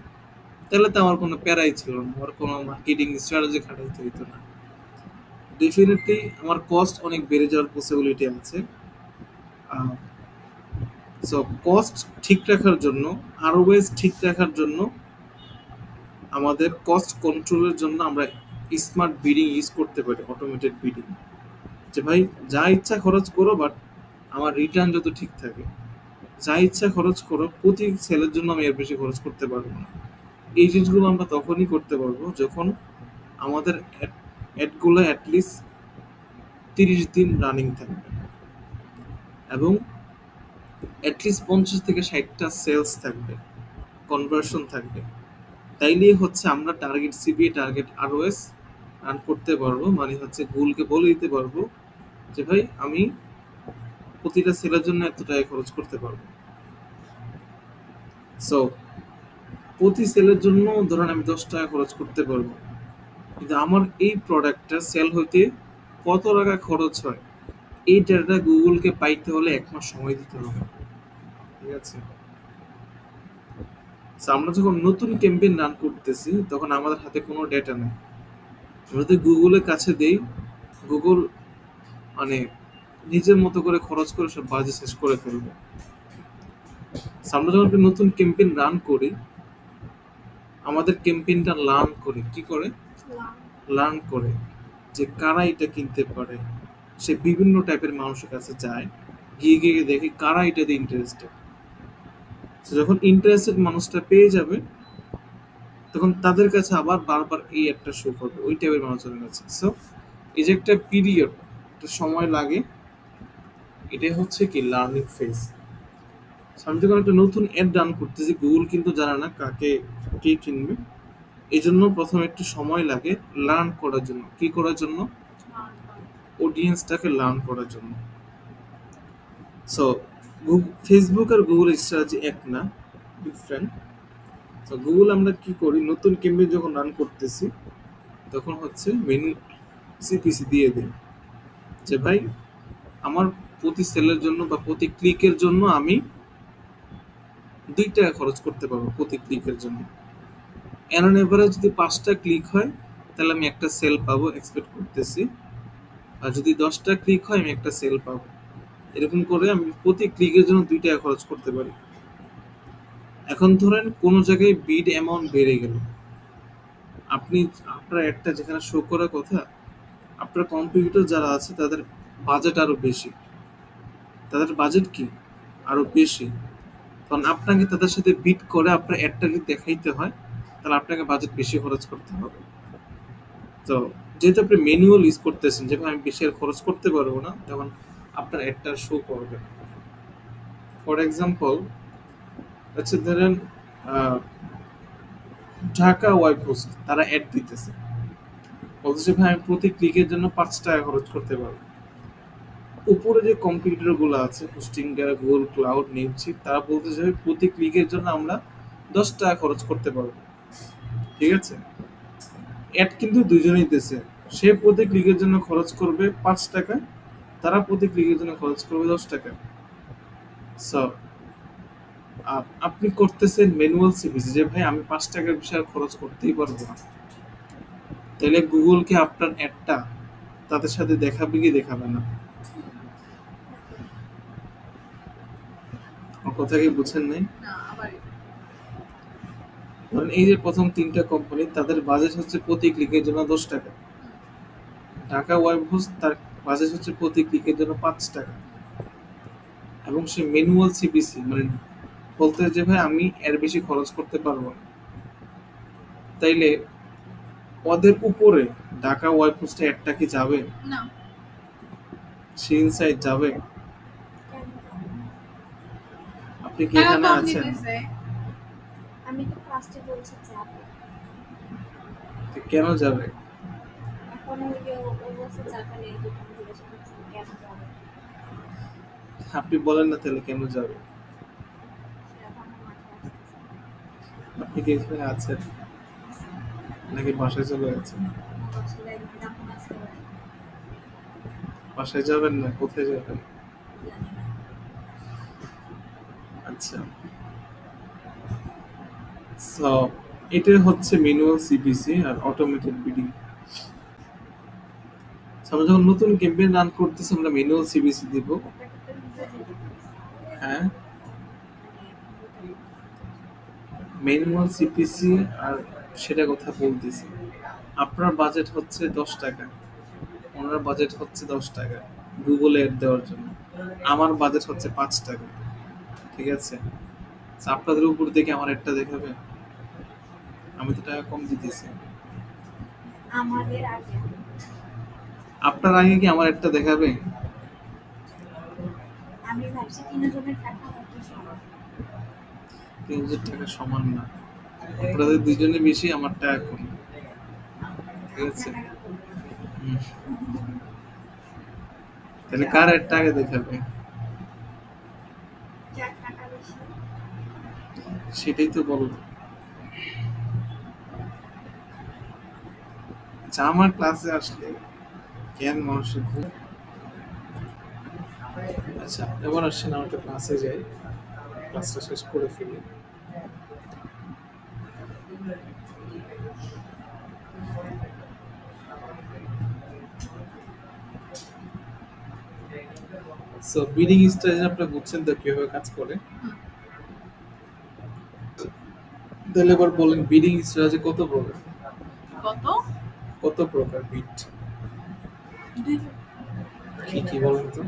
তাহলে তো আমার কোনো প্যারাই ছিল না, আমার কোনো মার্কেটিং স্ট্র্যাটেজি খাটাইতে হইতো না। ডেফিনেটলি আমার কস্ট অনেক বেড়ে যাওয়ার পসিবিলিটি আছে। সো কস্ট ঠিক রাখার জন্য, আরওএস ঠিক রাখার জন্য, আমাদের কস্ট কন্ট্রোলের জন্য আমরা স্মার্ট বিডিং ইউজ করতে পারি, অটোমেটেড বিডিং। যে ভাই যা ইচ্ছা খরচ করো বাট আমার রিটার্ন যত ঠিক থাকে, যা ইচ্ছা খরচ করো, প্রতি সেলের জন্য আমি এর বেশি খরচ করতে পারবো না। এই জিনিসগুলো আমরা তখনই করতে পারবো যখন আমাদের অ্যাডগুলো অ্যাটলিস্ট 30 দিন রানিং থাকবে এবং অ্যাটলিস্ট 50 থেকে 60টা সেলস থাকবে, কনভার্সন থাকবে। তাইলেই হচ্ছে আমরা target CPA target ROS run করতে পারবো, মানে হচ্ছে গুগলকে বলে দিতে পারবো যে ভাই আমি প্রতিটা সেলের জন্য এত টাকা খরচ করতে পারবো। সো প্রতি সেলের জন্য ধরেন আমি 10 টাকা খরচ করতে পারবো, কিন্তু আমার এই প্রোডাক্টটা সেল হইতে কত টাকা খরচ হয় এই ডেটাটা গুগলকে পাইতে হলে 1 মাস সময় দিতে হবে, ঠিক আছে? So, আমরা যখন নতুন ক্যাম্পেইন রান করতেছি তখন আমাদের হাতে কোনো ডেটা নেই, যদি গুগলের কাছে দেই গুগল মানে নিজের মতো করে খরচ করে সব বাজে শেষ করে ফেলবে। So, আমরা যখন একটা নতুন ক্যাম্পেইন রান করি আমাদের ক্যাম্পেইনটা লার্ন করে, কি করে লার্ন করে যে কারা এটা কিনতে পারে, সে বিভিন্ন টাইপের মানুষের কাছে যায়, গিয়ে গিয়ে দেখে কারা এটাতে ইন্টারেস্টেড। যখন ইন্টারেস্টেড মানুষটা পেয়ে যাবে তখন তাদের কাছে আবার বারবার এই একটা শো করবে ওই টাইপের মানুষের কাছে। সো এই যে একটা পিরিয়ড, একটা সময় লাগে, এটাই হচ্ছে কি লার্নিং ফেজ। আমি যখন একটা নতুন অ্যাড রান করতেছি গুগল কিন্তু জানে না কাকে কে কিনবে, এই জন্য প্রথমে একটু সময় লাগে লার্ন করার জন্য, কি করার জন্য, অডিয়েন্সটাকে লার্ন করার জন্য। সো ফেসবুক আর গুগল স্ট্র্যাটেজি এক না, ডিফারেন্ট। তো গুগল আমরা কি করি নতুন ক্যাম্পেইন যখন রান করতেছি তখন হচ্ছে মেনু সিপিসি দিয়ে দেয় যে ভাই আমার প্রতি সেলের জন্য বা প্রতি ক্লিকের জন্য আমি 2 টাকা খরচ করতে পারবো প্রতি ক্লিকের জন্য। অন এভারেজ যদি 5টা ক্লিক হয় তাহলে আমি একটা সেল পাবো এক্সপেক্ট করতেছি, আর যদি 10টা ক্লিক হয় আমি একটা সেল পাবো। এরকম করে আমি প্রতি ক্লিকের জন্য 2 টাকা খরচ করতে পারি। এখন ধরেন কোনো জায়গায় বিড অ্যামাউন্ট বেড়ে গেল, আপনার একটা যেখানে শো করার কথা, আপনার কম্পিটিটর যারা আছে তাদের বাজেট আরো বেশি, তাদের বাজেট কি আরো বেশি, তখন আপনাকে তাদের সাথে বিট করে আপনার অ্যাডটাকে দেখাইতে হয়, তাহলে আপনাকে বাজেট বেশি খরচ করতে হবে। তো যেহেতু আপনি ম্যানুয়াল ইউজ করতেছেন, যেখানে আমি বেশি আর খরচ করতে পারবো না, তখন আপনার অ্যাডটা শো করবে। ফর এক্সাম্পল আচ্ছা ধরেন ঢাকা ওয়েব হোস্ট তারা অ্যাড দিতেছে, বলতেছে ভাই আমি প্রতি ক্লিকের জন্য 5 টাকা খরচ করতে পারবো। উপরে যে কম্পিউটার গুলো আছে হোস্টিঙ্গার, গুগল ক্লাউড, নেমসিপ, তারা বলতেছে ভাই প্রতি ক্লিকের জন্য আমরা 10 টাকা খরচ করতে পারবো। ঠিক আছে, অ্যাড কিন্তু দুজনেই দিতেছে। সে প্রতি ক্লিকের জন্য খরচ করবে 5 টাকা, তারা প্রতি ক্লিকের জন্য খরচ করবে 10 টাকা। সো আপনি করতেছেন ম্যানুয়াল সিপিসি, যে ভাই আমি 5 টাকার বিষয় খরচ করতেই পারবো না, তাহলে গুগল কি আপনার অ্যাডটা তাদের সাথে দেখাবে কি দেখাবে না? আমার কথা কি বুঝেন নাই? না আবার ধরেন এই যে প্রথম 3টা কোম্পানি, তাদের বাজেট হচ্ছে প্রতি ক্লিকের জন্য 10 টাকা। ঢাকা ওয়েব হোস্ট তার বাজেট হচ্ছে প্রতি ক্লিকের জন্য 5 টাকা, এবং সে ম্যানুয়াল সিপিসি, মানে বলতে যে ভাই আমি এর বেশি খরচ করতে পারবো না, তাইলে ওদের উপরে ঢাকা ওয়েব হোস্টে অ্যাডটা কি যাবে? না সে ইনসাইট যাবে? কেন যাবে না? আপনি কি টাকা এখানে কম আছেন? দিতেছে। আমি তো ফার্স্টে বলছি যাবে, তো কেন যাবে? এখন ওই যে ও বলছে যাবে না, এই দোকান জিজ্ঞেস করছে কেন যাবে, আপনি বলেন না তাহলে কেন যাবে? সেটা তো আমার মাথায় আসতেছে না। আপনি কি এখানে আছেন নাকি বাসায় চলে গেছেন? আমার আসলে যখন আসতে পারে বাসায় যাবেন না কোথায় যাবেন? জানি না। আচ্ছা, সো এটা হচ্ছে ম্যানুয়াল সিপিসি আর অটোমেটেড বিডিং। আমরা যখন নতুন ক্যাম্পেইন রান করতেছি আমরা ম্যানুয়াল সিপিসি দিব। ওটাকে তো বুঝে যেতে হবে। হ্যাঁ, মানে এখন ওটা ম্যানুয়াল সিপিসি আর সেটা কথা বলতেছি। আপনার বাজেট হচ্ছে 10 টাকা, ওনার বাজেট হচ্ছে 10 টাকা গুগলে অ্যাড দেওয়ার জন্য, আমার বাজেট হচ্ছে 5 টাকা। ঠিক আছে, তো আপনাদের উপর থেকে আমার একটা দেখাবে? আমি তো টাকা কম দিতেছি। আমাদের আগে আপনার আগে কি আমার একটা দেখাবে? আমি ভাবছি তিনজনের টাকা হয়তো সমান। 3,000 টাকা সমান না, আপনাদের দুজনে বেশি, আমার টাকা কম। ঠিক আছে, আপনার টাকা কম। হুম। তাহলে কার একটা আগে দেখাবে? যার টাকা বেশি সেটাই তো বলবো। আচ্ছা, আমার ক্লাসে আসলে জ্ঞান মানুষের খুব। আচ্ছা, এবার আসছেন আমাকে ক্লাসে যাই, ক্লাসটা শেষ করে ফেলি। সো বিডিং স্ট্র্যাটেজি আপনারা বুঝছেন তো কিভাবে কাজ করে? তাহলে এবার বলেন বিডিং স্ট্র্যাটেজি কত প্রকার? কত কত প্রকার বিট? দুই কি কি বলেন তো?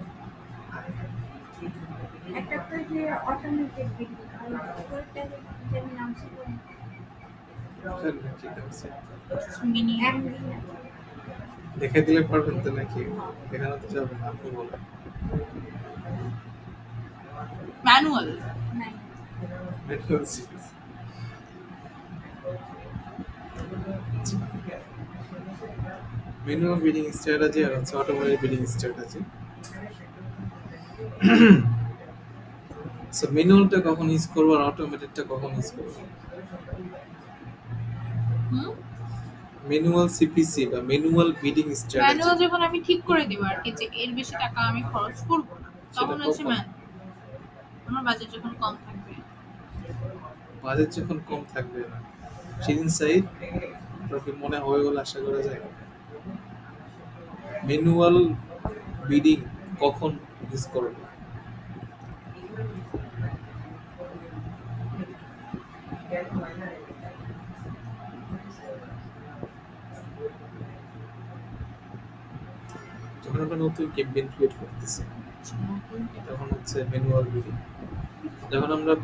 একটা তো যে অটোমেটেড বিডিং আর ওইটা যে নাম ছিল বুঝলেন না কি আছে? মিনি এমডি দেখে দিলে পারবেন তো নাকি? দেখানো তো যাবে না, আপনি বলেন। ম্যানুয়াল নাই manual series. Manual bidding strategy আর হচ্ছে অটোমেটেড বিডিং স্ট্র্যাটেজি। সো ম্যানুয়ালটা কখন ইউজ করবো আর অটোমেটেডটা কখন ইউজ করবো? হুম ম্যানুয়াল সিপিসি বা ম্যানুয়াল বিডিং স্ট্র্যাটেজি ম্যানুয়াল যখন আমি ঠিক করে দেবো আর কি যে এর বেশি টাকা আমি খরচ করবো না, তখন সেটা হচ্ছে কখন? আমার বাজেট যখন কম থাকবে। বাজেট যখন কম থাকবে না, সেদিন সাইড আপনার কি মনে হবে বলে আশা করা যায়? ম্যানুয়াল বিডিং কখন ইউজ করবো? যখন আমরা নতুন ক্যাম্পেইন ক্রিয়েট করতেছি তখন হচ্ছে ম্যানুয়াল বিডিং। যখন আমরা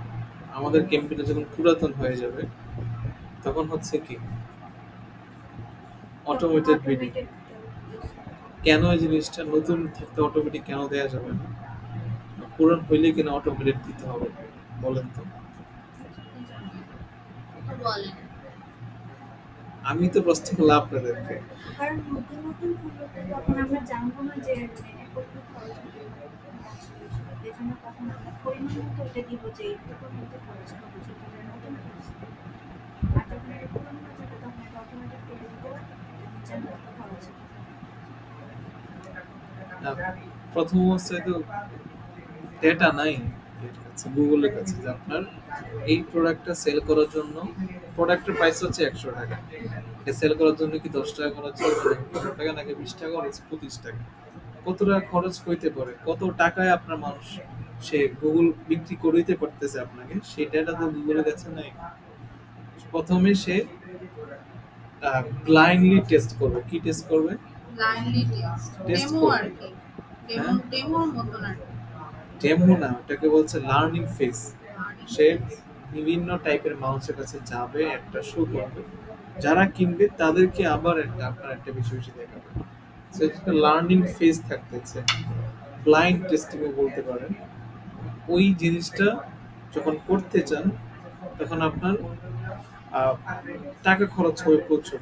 আমাদের ক্যাম্পেইনটা যখন পুরাতন হয়ে যাবে তখন হচ্ছে কি অটোমেটেড বিডিং। কেন এই জিনিসটা নতুন থাকতে অটোমেটিক কেন দেওয়া যাবে না? পুরান হইলে কিনা অটোমেটেড দিতে হবে, বলেন তো? বলেন আমি তো প্রশ্ন করলাম আপনাদেরকে। কারণ নতুন নতুন খুললে তো তখন আমরা জানবো না যে মানে কতটুকু খরচ হতে পারে মাসে এই জন্য তখন আমরা পরিমাণ মতো ওটা দিব যে এইটুকুর মধ্যে খরচ করবো সেটা আমরা নতুন খরচ করবো। আর যখন এটা পুরনো হয়ে যাবে তখন এটা অটোমেটিক করে দিব নিজের মতো খরচ হতে প্রথম অবস্থায় তো ডেটা নাই গুগলের কাছে যে আপনার এই প্রোডাক্টটা সেল করার জন্য প্রোডাক্টের প্রাইস হচ্ছে 100 টাকা, এটা সেল করার জন্য কি 10 টাকা খরচ হবে, 15 টাকা নাকি 20 টাকা, 25 টাকা, কত টাকা খরচ হইতে পারে, কত টাকায় আপনার মানুষ সে গুগল বিক্রি করিতে পারতেছে আপনাকে, সেই ডেটা তো গুগলের কাছে নাই। প্রথমে সে ব্লাইন্ডলি টেস্ট করবে। কি টেস্ট করবে? ব্লাইন্ডলি টেস্ট ডেমো করবে। আর কি, ডেমোর মতন আর কি। ডেমো না, ওটাকে বলছে লার্নিং ফেজ। সে বিভিন্ন টাইপের মানুষের কাছে যাবে, একটা শো করবে, যারা কিনবে তাদেরকে আবার আপনার একটা বিষয় দেখাবে। সেটা লার্নিং ফেজ থাকতেছে, ব্লাইন্ড টেস্টিং বলতে পারেন। ওই জিনিসটা যখন করতে চান তখন আপনার টাকা খরচ হবে প্রচুর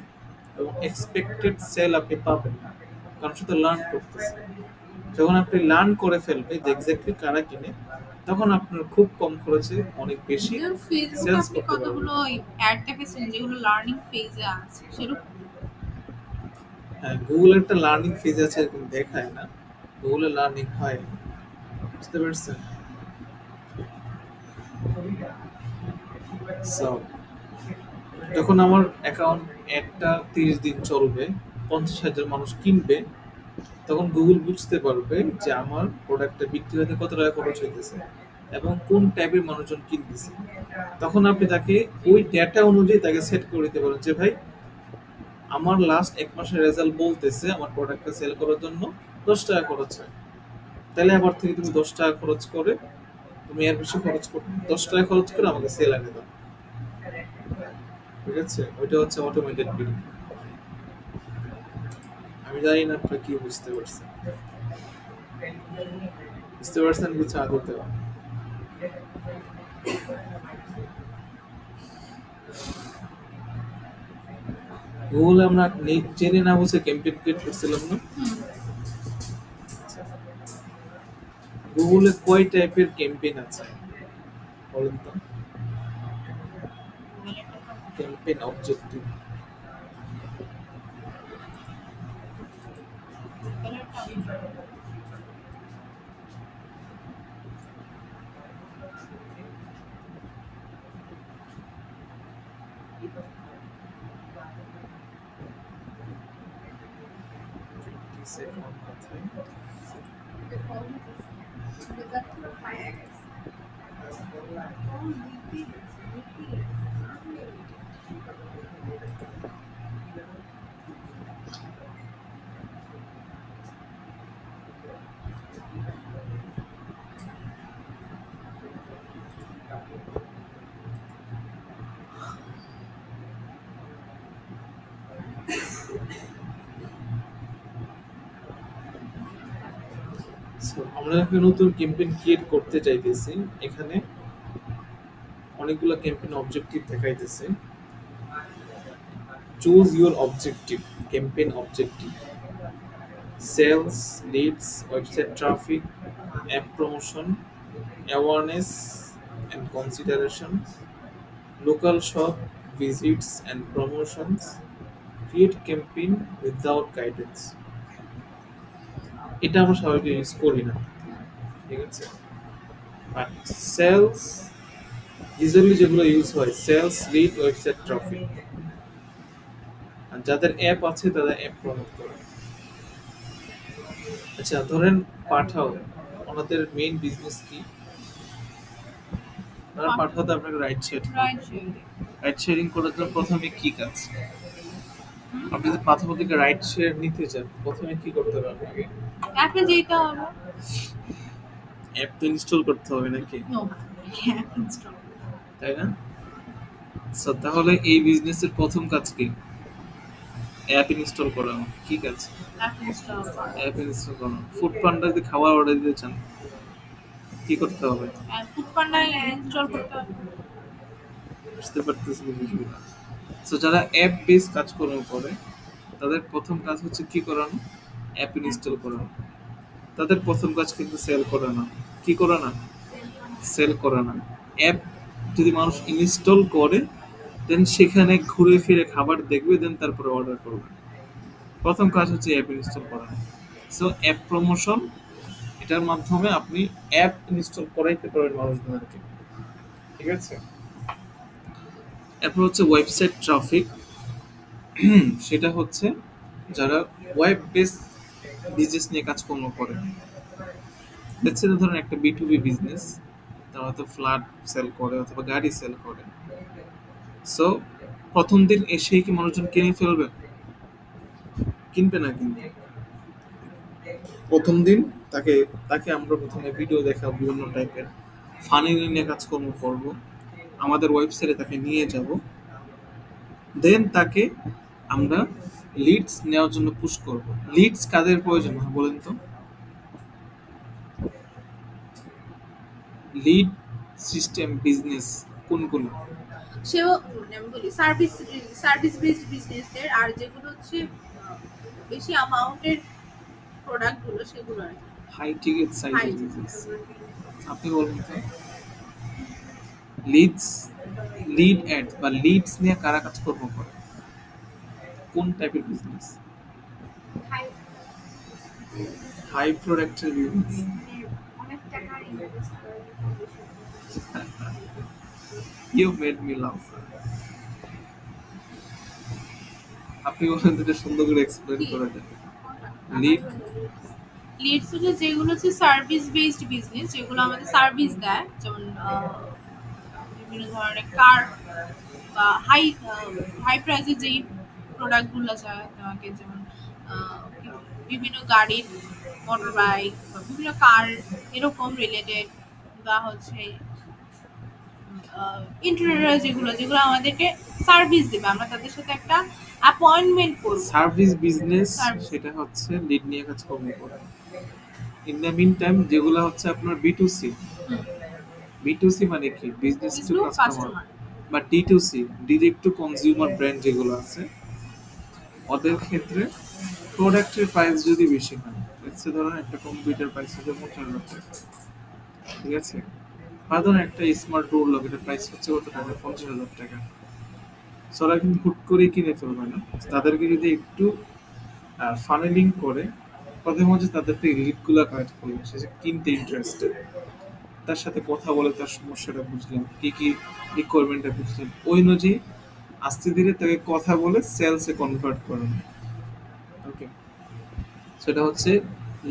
এবং এক্সপেক্টেড সেল আপনি পাবেন না, কারণ শুধু লার্ন করতেছে। যখন আপনি লার্ন করে ফেলবে যে এক্স্যাক্টলি কারা কিনে, তখন আপনার খুব কম খরচে অনেক বেশি যেমন ফেসবুকে সেলস আপনি করতে পারবেন। কতগুলো অ্যাড দেখেছেন যেগুলো লার্নিং ফেজে আছে সেরকম। হ্যাঁ, গুগলের একটা লার্নিং ফেজ আছে, এরকম দেখায় না, গুগলের লার্নিং হয়, বুঝতে পারছেন? So, যখন আমার অ্যাকাউন্ট একটা 30 দিন চলবে, 50,000 মানুষ কিনবে, তখন গুগল বুঝতে পারবে যে আমার প্রোডাক্টটা বিক্রি হতে কত টাকা খরচ হইতেছে এবং কোন টাইপের মানুষজন কিনতেছে। তখন আপনি তাকে ওই ডেটা অনুযায়ী তাকে সেট করে দিতে পারেন যে ভাই আমার লাস্ট 1 মাসের রেজাল্ট বলতেছে আমার প্রোডাক্টটা সেল করার জন্য 10 টাকা খরচ হয়, তাহলে আবার থেকে তুমি 10 টাকা খরচ করে, তুমি এর বেশি খরচ করো, 10 টাকা খরচ করে আমাকে সেল আনে দাও। ঠিক আছে, ওইটা হচ্ছে অটোমেটেড বিডিং। আমি জানি না আপনারা কি বুঝতে পারছেন, বুঝতে পারছেন কিছু আদতে? গুগল আমরা জেনে না বুঝে ক্যাম্পেইন ক্রিয়েট করছিলাম না। গুগলে কয় টাইপের ক্যাম্পেইন আছে বলেন তো? ক্যাম্পেইন অবজেক্টিভ, আমরা একটা নতুন ক্যাম্পেইন ক্রিয়েট করতে চাইতেছি। এখানে অনেকগুলো ক্যাম্পেইন অবজেক্টিভ দেখাইতেছে। Choose your objective, campaign objective: sales, leads, website traffic, app promotion, awareness and consideration, local shop visits and promotions, create campaign without guidance. এটা আমরা স্বাভাবিক ইউজ করি না, ঠিক আছে? বাট সেলস ইউজুয়ালি যেগুলো ইউজ হয়, সেলস, লিড, ওয়েবসাইট ট্রাফিক। আর যাদের অ্যাপ আছে তাদের অ্যাপ প্রমোট করে। আচ্ছা ধরেন পাঠাও, ওনাদের মেইন বিজনেস কি? ওনারা পাঠাতে আপনাকে রাইড শেয়ারিং করার জন্য প্রথমে কি কাজ? আপনি যদি পাঠাও থেকে রাইড শেয়ার নিতে চান, প্রথমে কি করতে হবে আপনাকে? অ্যাপে যেতে হবে, অ্যাপ তো ইনস্টল করতে হবে নাকি? নো অ্যাপ ইনস্টল, তাই না? সো তাহলে এই বিজনেসের প্রথম কাজ কি? অ্যাপ ইনস্টল করা। কি কাজ? অ্যাপ ইনস্টল করা। অ্যাপ ইনস্টল করা। ফুড পান্ডা যদি খাবার অর্ডার দিতে চান কি করতে হবে? ফুড পান্ডা ইনস্টল করতে হবে। বুঝতে পারতেছি বিষয়টা। সো যারা অ্যাপ বেস কাজকর্ম করে তাদের প্রথম কাজ হচ্ছে কি করানো, অ্যাপ ইনস্টল করানো। তাদের প্রথম কাজ কিন্তু সেল করা না, কি করা না, সেল করা না। অ্যাপ যদি মানুষ ইনস্টল করে দেন সেখানে ঘুরে ফিরে খাবার দেখবে, দেন তারপরে অর্ডার করবে। প্রথম কাজ হচ্ছে অ্যাপ ইনস্টল করা। সো অ্যাপ প্রমোশন, এটার মাধ্যমে আপনি অ্যাপ ইনস্টল করাইতে পারবেন মানুষদেরকে, ঠিক আছে। এরপর হচ্ছে ওয়েবসাইট ট্রাফিক, সেটা হচ্ছে যারা ওয়েব বেস বিজনেস নিয়ে কাজকর্ম করে। দেখছেন ধরেন একটা B2B বিজনেস, তারা হয়তো ফ্ল্যাট সেল করে অথবা গাড়ি সেল করে। সো প্রথম দিন এসেই কি মানুষজন কিনে ফেলবে, কিনবে না। কিন্তু প্রথম দিন তাকে তাকে আমরা প্রথমে ভিডিও দেখাবো, বিভিন্ন টাইপের ফানি নিয়ে কাজকর্ম করব, আমাদের ওয়েবসাইটে তাকে নিয়ে যাব, দেন তাকে আমরা লিডস নেওয়ার জন্য পুশ করব। লিডস কাদের প্রয়োজন হয় বলেন তো? লিড সিস্টেম বিজনেস কোনগুলো? সেও আমি বলি সার্ভিস বেসড বিজনেসদের, আর যেগুলো হচ্ছে বেশি অ্যামাউন্টের প্রোডাক্টগুলো সেগুলো আর কি। হাই টিকেট High সাইজের ticket. বিজনেস। আপনি বলুন তো, লিডস, লিড অ্যাড বা লিডস নিয়ে কারা কাজকর্ম করে, কোন টাইপের বিজনেস? হাই হাই প্রোডাক্টের বিজনেস। অনেক টাকা ইনভেস্ট করে ইউ মেড মি লাভ। আপনি বলেন তো, এটা সুন্দর করে এক্সপ্লেইন করে দেন। লিড, লিডস হচ্ছে যেগুলো হচ্ছে সার্ভিস বেসড বিজনেস, যেগুলো আমাদের সার্ভিস দেয়, যেমন বিভিন্ন ধরনের কার বা হাই প্রাইসের যেই প্রোডাক্টগুলো যায় তোমাকে, যেমন বিভিন্ন গাড়ির, মোটর বাইক বা বিভিন্ন কার এরকম রিলেটেড, বা হচ্ছে ইন্টেরিয়র যেগুলো যেগুলো আমাদেরকে সার্ভিস দেবে, আমরা তাদের সাথে একটা অ্যাপয়েন্টমেন্ট করব। Service business, Service. সেটা হচ্ছে লিড নিয়ে কাজকর্ম করে। ইন দ্য মিন টাইম যেগুলো হচ্ছে আপনার B2C, B2C মানে কি, বিজনেস টু কাস্টমার, বা D2C, direct to consumer brand যেগুলো আছে, ওদের ক্ষেত্রে প্রোডাক্টের প্রাইস যদি বেশি হয়, ধরুন একটা কম্পিউটার প্রাইস হচ্ছে 50,000 টাকা, ঠিক আছে, বা ধরুন একটা স্মার্ট ডোর লক, এটার প্রাইস হচ্ছে কত টাকা, 50,000 টাকা। ওরা কিন্তু হুট করে কিনে ফেলবে না, তাদেরকে যদি একটু ফানেলিং করে প্রথমে হচ্ছে তাদের থেকে লিডগুলো কালেক্ট করবে, সে যে কিনতে ইন্টারেস্টেড, তার সাথে কথা বলে তার সমস্যাটা বুঝলাম, কি কি রিকোয়ারমেন্টটা বুঝলাম, ওই অনুযায়ী আস্তে ধীরে তাকে কথা বলে সেলসে কনভার্ট করানো। ওকে, সেটা হচ্ছে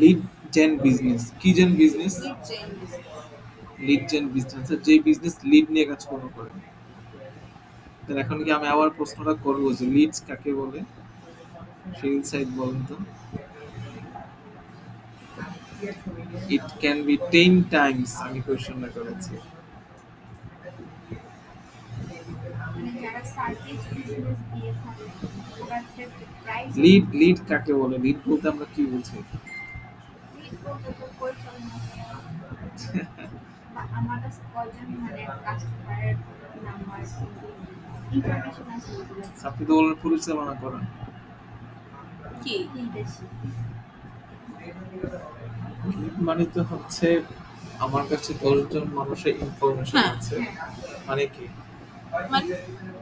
লিড জেন বিজনেস। কি gen business? Lead gen business, যে বিজনেস লিড নিয়ে কাজকর্ম করে। তাহলে এখন কি আমি আবার প্রশ্নটা করবো যে লিডস কাকে বলে? সেই সাইড বলুন তো। ইট ক্যান বি 10 টাইমস, আমি কোয়েশ্চনটা করেছি। মানে যারা সার্ভিস বিজনেস দিয়ে থাকে প্রোডাক্টের প্রাইস লিড, লিড কাকে বলে? লিড বলতে আমরা কি বুঝি? লিড বলতে তো পরিচালনা করা। বা আমার কাছে কয়জন মানে কাস্টমারের নাম্বার ইনফরমেশন আছে ওগুলো আপনি তো বলেন পরিচালনা করেন। কি লিডারশিপ। লিড মানে তো হচ্ছে আমার কাছে 10 জন মানুষের ইনফরমেশন হ্যাঁ। আছে, মানে কি? মানে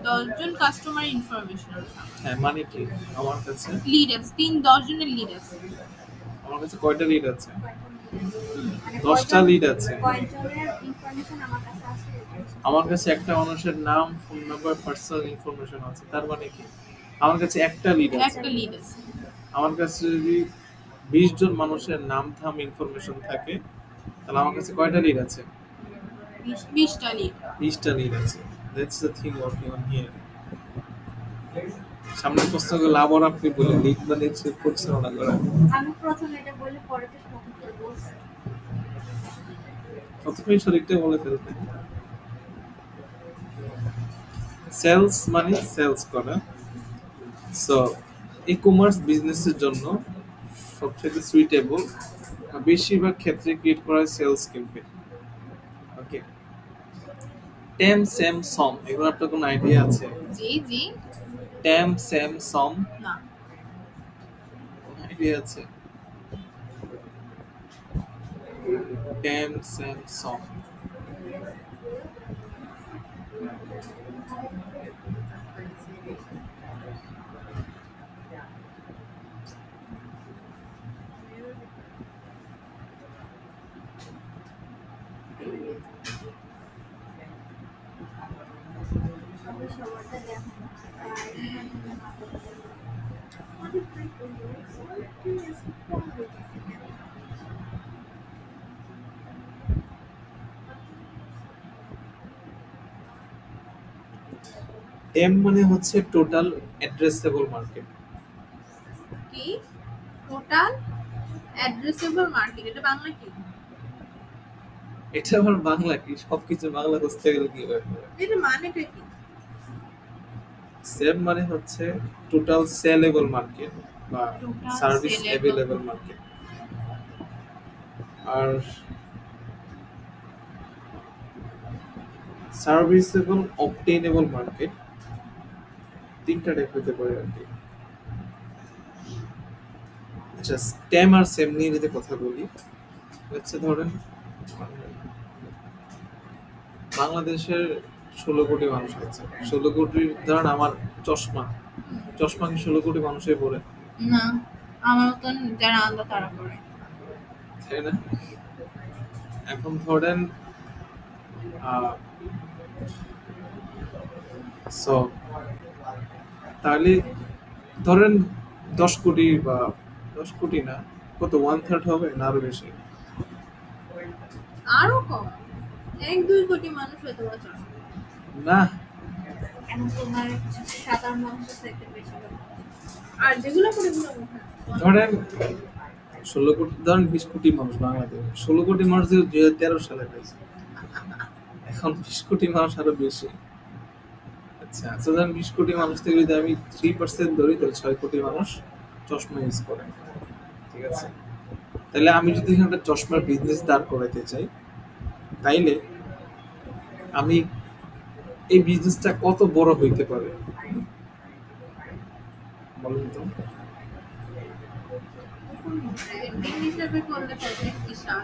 10 জন কাস্টমার ইনফরমেশন, হ্যাঁ, মানে কি আমার কাছে? লিড আছে 10 জনের লিড আছে। আমার কাছে কয়টা লিড আছে? মানে 10টা লিড আছে। কয়জনের ইনফরমেশন আমার কাছে আছে আমার কাছে একটা মানুষের নাম, ফোন নাম্বার, পার্সোনাল ইনফরমেশন আছে, তার মানে কি আমার কাছে একটা লিড আছে। একটা লিড আছে। আমার কাছে যদি 20 জন মানুষের নাম থাম ইনফরমেশন থাকে, তাহলে আমার কাছে কয়টা লিড আছে? 20টা লিড। 20টা লিড আছে। That's the thing working on here. সামনের প্রশ্নকে লাভ আর আপনি বলে লিড মানে হচ্ছে পরিচালনা করা। আমি প্রথমে এটা বলে পরে তো সঠিক করে বলছি। প্রথমেই সঠিকটা বলে ফেলবেন। সেলস মানে সেলস করা। সো ই কমার্স বিজনেসের জন্য সবচেয়ে সুইটেবল বেশিরভাগ ক্ষেত্রে ক্রিয়েট করা হয় সেলস ক্যাম্পেইন। ওকে, টেম সেম সম, এগুলো আপনার কোনো আইডিয়া আছে? জি জি। ট্যাম স্যাম সম না। আইডিয়া আছে? ট্যাম স্যাম সম আমি সবারটা দেখো না। ট্যাম মানে হচ্ছে টোটাল অ্যাড্রেসেবল মার্কেট। কি টোটাল অ্যাড্রেসেবল মার্কেট, এটা বাংলা কি? এটা আবার বাংলা কি? সবকিছু বাংলা বুঝতে গেলে কি হবে? এটা মানেটা কি? সেম মানে হচ্ছে টোটাল সেলেবল মার্কেট বা Total service sellable. Available market. আর সার্ভিসেবল অবটেইনেবল মার্কেট, তিনটা টাইপ হতে পারে আর কি। আচ্ছা, স্ট্যাম আর সেম নিয়ে যদি কথা বলি, হচ্ছে ধরেন বাংলাদেশের 16 কোটি মানুষ আছে। 16 কোটি ধরেন আমার চশমা চশমা কি 16 কোটি মানুষের পরে, না, আমার মতন যারা আলাদা তারা করে। তাই না? এখন ধরেন সো তাহলে ধরেন 10 কোটি বা 10 কোটি না, কত 1/3 হবে না আরো বেশি? আরো কম, 1-2 কোটি মানুষ হয়তো বা চশমা। না, এখন তোমার সাধারণ মানুষের সাইকেল বেশি ভালো। আর যেগুলো করে এগুলো কোথায়? ধরেন 16 কোটি, ধরেন 20 কোটি মানুষ বাংলাদেশ। 16 কোটি মানুষ 2013 সালে হয়েছে, এখন 20 কোটি মানুষ আরো বেশি। আচ্ছা আচ্ছা, ধরেন 20 কোটি মানুষ থেকে যদি আমি 3% ধরি, তাহলে 6 কোটি মানুষ চশমা ইউজ করে। ঠিক আছে, তাহলে আমি যদি এখানে একটা চশমার বিজনেস দাঁড় করাইতে চাই, তাইলে আমি এই বিজনেসটা কত বড় হইতে পারে বলেন তো? ব্র্যান্ডিং হিসেবে করলে তাহলে বিশাল।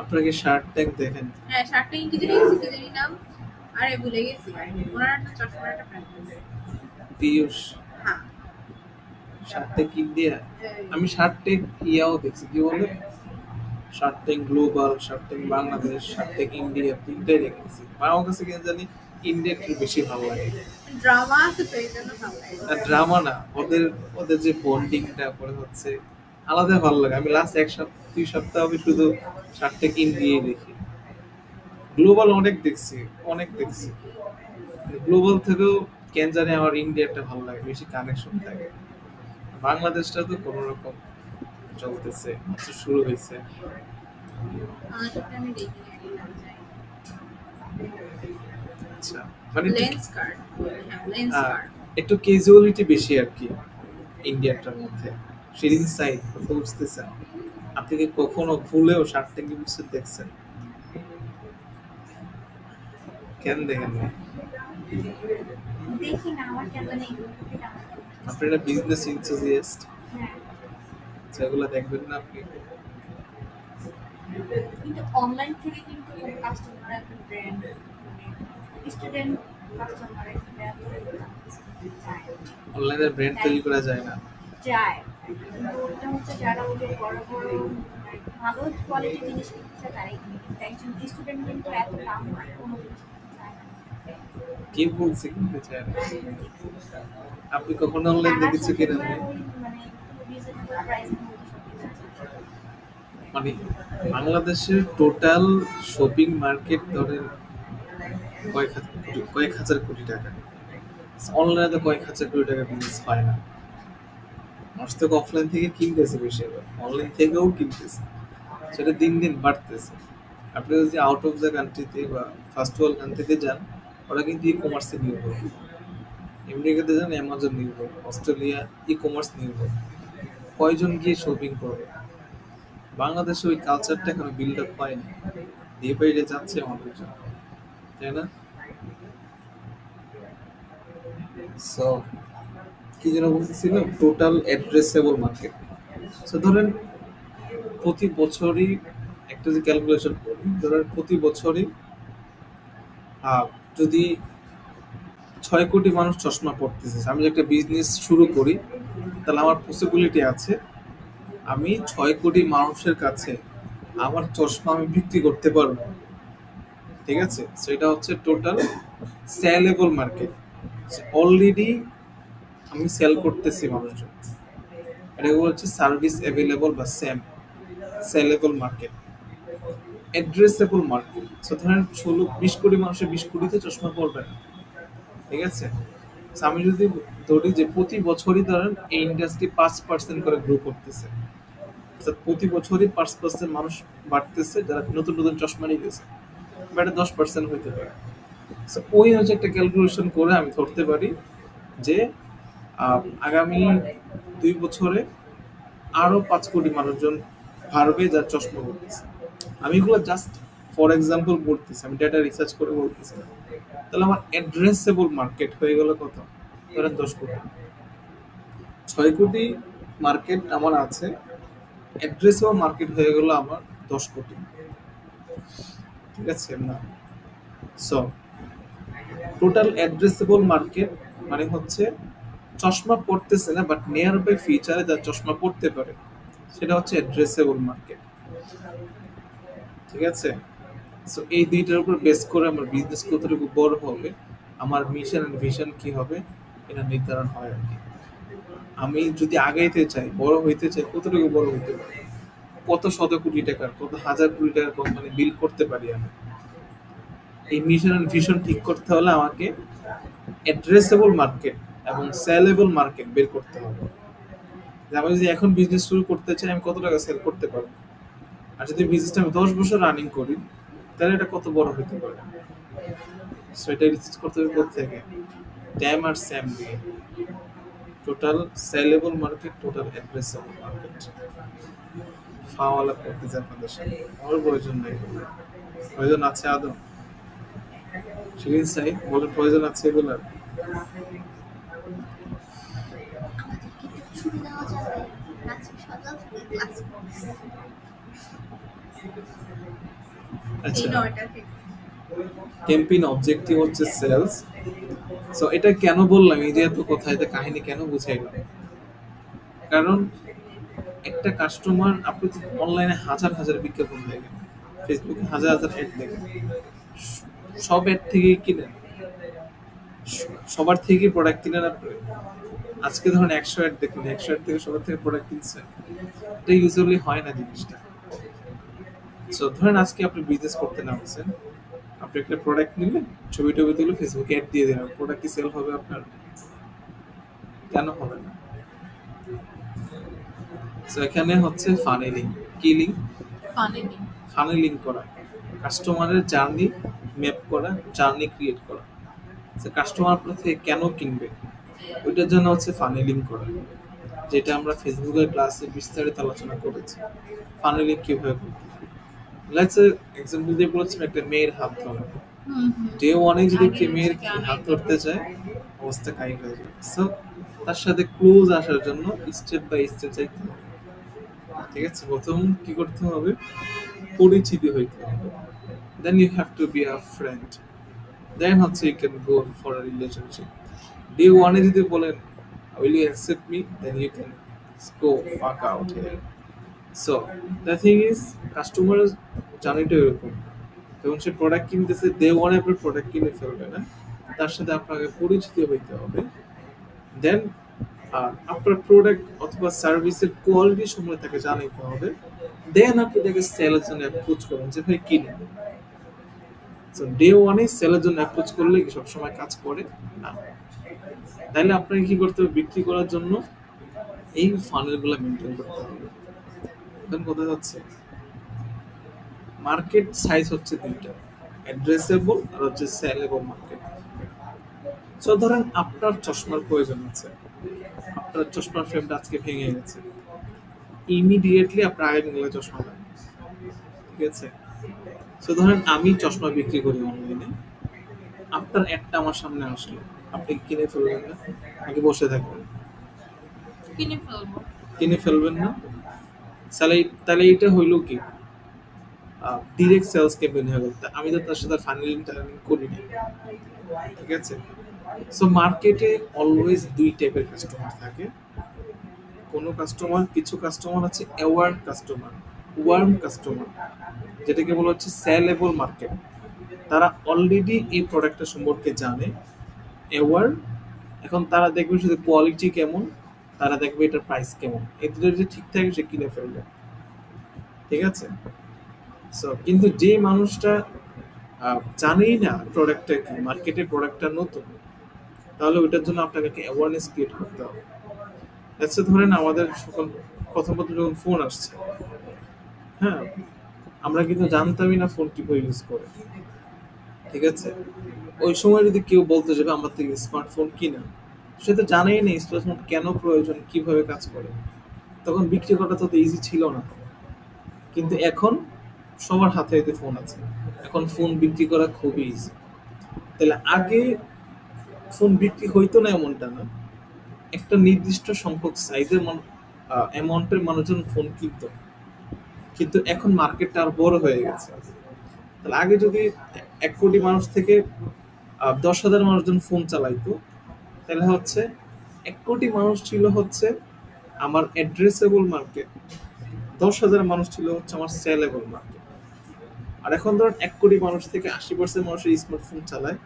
আপনাকে শার্ক ট্যাঙ্ক দেখেন, হ্যাঁ, শার্টটা কি জানি নাম, আরে ভুলে গেছি। ওনার একটা চশমার একটা ব্র্যান্ড আছে। পিয়ুষ হ্যাঁ, শার্ক ট্যাঙ্ক ইন্ডিয়া। এই- আমি শার্ক ট্যাঙ্ক ইয়াও দেখছি, কি বলে, Shark tank global, Shark tank Bangladesh, Shark tank India, তিনটাই দেখতেছি। আমার কাছে কেন জানি ইন্ডিয়া একটু বেশি ভালো লাগে। ড্রামা আছে তো এই জন্য ভালো লাগে। আর ড্রামা না, ওদের ওদের যে বন্ডিংটা পরে হচ্ছে আলাদা ভালো লাগে। আমি লাস্ট 1 সপ্তাহ 2 সপ্তাহ আমি শুধু শার্ক ট্যাঙ্ক ইন্ডিয়াই দেখি। গ্লোবাল অনেক দেখছি, অনেক দেখছি। গ্লোবাল থেকেও কেন জানি আমার ইন্ডিয়াটা ভালো লাগে, বেশি কানেকশন থাকে। বাংলাদেশটা তো কোনো রকম চলতেছে, মাত্র শুরু হয়েছে। আমারটা আমি দেখি না, এটা যাই। আচ্ছা, মানে লেন্স কার্ড, হ্যাঁ লেন্স আহ, কার্ড। একটু ক্যাজুয়ালিটি বেশি আর কি ইন্ডিয়ানটার মধ্যে। শিরিন সাইড কথা বুঝতেছেন? আপনি কি কখনো ভুলেও শার্ক ট্যাঙ্ক এপিসোড দেখছেন? কেন দেখেন না? দেখি না, আমার কেন জানি এগুলো প্রতি টানা টানা। আপনি একটা বিজনেস ইনথুজিয়াস্ট, হ্যাঁ, সেগুলো দেখবেন না আপনি? কিন্তু অনলাইন থেকে কিন্তু কাস্টমার একটা ব্র্যান্ড, মানে স্টুডেন্ট কাস্টমার একটা ব্র্যান্ড যায় অনলাইনে ব্র্যান্ড তৈরি করা যায় না। যায় কিন্তু ওটা হচ্ছে যারা ওদের বড় বড় মানে ভালো কোয়ালিটি জিনিস কিনছে তারাই কিনে, কিন্তু একজন স্টুডেন্ট কিন্তু এত দাম হয় কোনো জিনিস কিনতে চায় না। কে বলছে কিনতে চায় না? আপনি কখনো অনলাইন তারা দেখেছেন কিনা? সবসময় ওই মানে রিজনেবল প্রাইসের মধ্যে সবকিছু চায়। মানে বাংলাদেশের টোটাল শপিং মার্কেট ধরেন কয়েক হাজার কোটি টাকা। অনলাইনে তো কয়েক হাজার কোটি টাকা বিজনেস হয় না। মানুষ তো অফলাইন থেকে কিনতেছে বেশিরভাগ, অনলাইন থেকেও কিনতেছে, সেটা দিন দিন বাড়তেছে। আপনি যদি আউট অফ দ্য কান্ট্রিতে বা ফার্স্ট ওয়ার্ল্ড কান্ট্রিতে যান, ওরা কিন্তু ই কমার্সে নির্ভর। আমেরিকাতে যান অ্যামাজন নির্ভর, অস্ট্রেলিয়া ই কমার্স নির্ভর। কয়জন গিয়ে শপিং করবে? বাংলাদেশে ওই কালচারটা এখনো বিল্ড আপ হয়নি, দিয়ে বাইরে যাচ্ছে মানুষজন, তাই না? সো কি যেন বলতেছিলাম, টোটাল অ্যাড্রেসেবল মার্কেট। সো ধরেন প্রতি বছরই একটা যে ক্যালকুলেশন করি, ধরেন প্রতি বছরই যদি 6 কোটি মানুষ চশমা পড়তেছে, আমি যদি একটা বিজনেস শুরু করি, তাহলে আমার পসিবিলিটি আছে আমি 6 কোটি মানুষের কাছে আমার চশমা আমি বিক্রি করতে পারবো। ঠিক আছে, সেটা হচ্ছে টোটাল সেলেবল মার্কেট। অলরেডি আমি সেল করতেছি মানুষজন, এটা হচ্ছে সার্ভিস অ্যাভেলেবল বা সেলেবল মার্কেট। অ্যাড্রেসেবল মার্কেট, ধরেন 20 কোটি মানুষের 20 কোটিতে চশমা পড়বে না। ঠিক আছে, So আমি যদি ধরি যে প্রতি বছরই ধরেন এই ইন্ডাস্ট্রি 5% করে গ্রো করতেছে, প্রতি বছরই 5% মানুষ বাড়তেছে যারা নতুন নতুন চশমা নিতেছে, বা এটা 10% হইতে পারে। ওই হচ্ছে একটা ক্যালকুলেশন করে আমি ধরতে পারি যে আগামী 2 বছরে আরো 5 কোটি মানুষজন বাড়বে যার চশমা পড়তেছে। আমি এগুলো জাস্ট ফর এক্সাম্পল বলতেছি, আমি ডেটা রিসার্চ করে বলতেছি। তাহলে আমার অ্যাড্রেসেবল মার্কেট হয়ে গেল কত? ধরেন 10 কোটি। 6 কোটি মার্কেট আমার আছে, অ্যাড্রেসেবল মার্কেট হয়ে গেল আমার 10 কোটি। ঠিক আছে না? সো টোটাল অ্যাড্রেসেবল মার্কেট মানে হচ্ছে চশমা পড়তেছে না বাট নিয়ার বাই ফিউচারে যার চশমা পড়তে পারে, সেটা হচ্ছে অ্যাড্রেসেবল মার্কেট। ঠিক আছে, সো এই দুইটার উপর বেস করে আমার বিজনেস কতটুকু বড় হবে, আমার মিশন এন্ড ভিশন কি হবে, এটা নির্ধারণ হয় আর কি। আমি যদি আগাইতে চাই, বড় হইতে চাই, কতটুকু বড় হইতে পারি, কত শত কোটি টাকার, কত হাজার কোটি টাকার কোম্পানি বিল্ড করতে পারি আমি, এই মিশন এন্ড ভিশন ঠিক করতে হলে আমাকে অ্যাড্রেসেবল মার্কেট এবং সেলেবল মার্কেট বের করতে হবে। আমি যদি এখন বিজনেস শুরু করতে চাই, আমি কত টাকা সেল করতে পারবো, আর যদি বিজনেসটা আমি 10 বছর রানিং করি, তাহলে এটা কত বড় হতে পারে। সো এটা রিসার্চ করতে হবে কোথেকে? টাইম আর স্যাম দিয়ে। Total sellable market, total addressable market. ফাওয়ালা করতেছে আপনাদের সাথে, আমার প্রয়োজন নেই। প্রয়োজন আছে আদৌ? শিরিন সাই বলেন, প্রয়োজন আছে এগুলার? ছুটি দেওয়া যাবে, আজকে সকাল থেকে ক্লাস করছি। আচ্ছা, এই 9টা থেকে ক্যাম্পেইন অবজেক্টিভ হচ্ছে সেলস। সো এটা কেন বললাম, এই যে এত কথা, এটা কাহিনী কেন বুঝাইলাম? কারণ একটা কাস্টমার, আপনি অনলাইনে হাজার হাজার বিজ্ঞাপন দেখেন, ফেসবুকে হাজার হাজার অ্যাড দেখেন, সব অ্যাড থেকেই কিনেন, সবার থেকে প্রোডাক্ট কিনেন আপনি। আজকে ধরুন 100 অ্যাড দেখলেন, 100 অ্যাড থেকে সবার থেকে প্রোডাক্ট কিনছেন, এটা ইউজুয়ালি হয় না জিনিসটা। সো ধরেন আজকে আপনি বিজনেস করতে নামছেন, আপনি একটা প্রোডাক্ট নিলেন, ছবি টবি তুলে ফেসবুকে অ্যাড দিয়ে দিলেন, প্রোডাক্ট কি সেল হবে আপনার? কেন হবে না? সো এখানে হচ্ছে ফানেলিং। কি লিঙ্ক? ফানেলিং। ফানেলিং করা, কাস্টমারের জার্নি ম্যাপ করা, জার্নি ক্রিয়েট করা। কাস্টমার আপনার থেকে কেন কিনবে, ওইটার জন্য হচ্ছে ফানেলিং করা, যেটা আমরা ফেসবুকের ক্লাসে বিস্তারিত আলোচনা করেছি। ফানেলিং কিভাবে করতে হয়, লেটস এক্সাম্পল দিয়ে বলেছি, একটা মেয়ের হাত ধরা, ডে ওয়ানে যদি কেউ মেয়ের হাত ধরতে চায়, অবস্থা কাহিল হয়ে যায়। সো তার সাথে ক্লোজ আসার জন্য স্টেপ বাই স্টেপ যাইতে হবে। ঠিক আছে, প্রথম কি করতে হবে? পরিচিতি হইতে হবে। Then you have to be a friend, then হচ্ছে you can go for a relationship. Day ওয়ানে যদি বলেন will you accept me, then you can go fuck out here. So the thing is, customer জার্নিটা এরকম, যখন সে product কিনতেছে, day ওয়ানে আপনার প্রোডাক্ট কিনে ফেলবে না, তার সাথে আপনাকে পরিচিত হইতে হবে। দেন আপনার প্রোডাক্ট অথবা সার্ভিসের কোয়ালিটি সম্বন্ধে তাকে জানাইতে হবে। দেন আপনি তাকে সেলের জন্য অ্যাপ্রোচ করেন যে ভাই কিনেন। সো ডে ওয়ানে সেলের জন্য অ্যাপ্রোচ করলে কি সবসময় কাজ করে না। তাইলে আপনাকে কি করতে হবে? বিক্রি করার জন্য এই ফানেলগুলো মেনটেন করতে হবে। এখন কথা হচ্ছে মার্কেট সাইজ হচ্ছে দুইটা, অ্যাড্রেসেবল আর হচ্ছে সেলেবল মার্কেট। সো ধরেন আপনার চশমার প্রয়োজন আছে, আপনার চশমার ফ্রেমটা আজকে ভেঙে গেছে, ইমিডিয়েটলি আপনার আগামীকালে চশমা লাগবে। ঠিক আছে, সো ধরেন আমি চশমা বিক্রি করি অনলাইনে, আপনার একটা আমার সামনে আসলো, আপনি কি কিনে ফেলবেন না, নাকি বসে থাকবেন? কিনে ফেলবো। কিনে ফেলবেন না? তাহলে তাহলে এটা হইলো কি, ডিরেক্ট সেলস ক্যাম্পেইন হয়ে গেল। আমি তো তার সাথে ফাইনাল টার্গেট করি না, ঠিক আছে? সো মার্কেটে অলওয়েজ দুই টাইপের কাস্টমার থাকে। কোনো কাস্টমার, কিছু কাস্টমার আছে অ্যাওয়ার কাস্টমার, ওয়ার্ম কাস্টমার, যেটাকে বলা হচ্ছে সেলেবল মার্কেট। তারা অলরেডি এই প্রোডাক্টটা সম্পর্কে জানে, অ্যাওয়ার। এখন তারা দেখবে শুধু কোয়ালিটি কেমন, তারা দেখবে এটার প্রাইস কেমন, এই দুটো যদি ঠিক থাকে সে কিনে ফেলবে, ঠিক আছে? সো কিন্তু যে মানুষটা জানেই না প্রোডাক্টটা কি, মার্কেটে প্রোডাক্টটা নতুন, তাহলে ওইটার জন্য আপনাকে অ্যাওয়ারনেস ক্রিয়েট করতে হবে। আচ্ছা ধরেন আমাদের সকল প্রথম প্রথম যখন ফোন আসছে, হ্যাঁ, আমরা কিন্তু জানতামই না ফোন কিভাবে ইউজ করে, ঠিক আছে? ওই সময় যদি কেউ বলতে যাবে আমার থেকে স্মার্টফোন কিনা, সে তো জানেই না স্মার্টফোন কেন প্রয়োজন, কিভাবে কাজ করে, তখন বিক্রি করাটা তো ইজি ছিল না। কিন্তু এখন সবার হাতে হাতে ফোন আছে, এখন ফোন বিক্রি করা খুবই ইজি। তাহলে আগে ফোন বিক্রি হইতো না এমনটা না, একটা নির্দিষ্ট সংখ্যক সাইজের অ্যামাউন্টের মানুষজন ফোন কিনতো, কিন্তু এখন মার্কেটটা আর বড় হয়ে গেছে। তাহলে আগে যদি 1 কোটি মানুষ থেকে 10,000 মানুষজন ফোন চালাইতো, তাহলে হচ্ছে 1 কোটি মানুষ ছিল হচ্ছে আমার অ্যাড্রেসেবল মার্কেট, 10,000 মানুষ ছিল হচ্ছে আমার সেলেবল মার্কেট। আর এখন ধরুন 1 কোটি মানুষ থেকে 80% মানুষের স্মার্টফোন চালায়,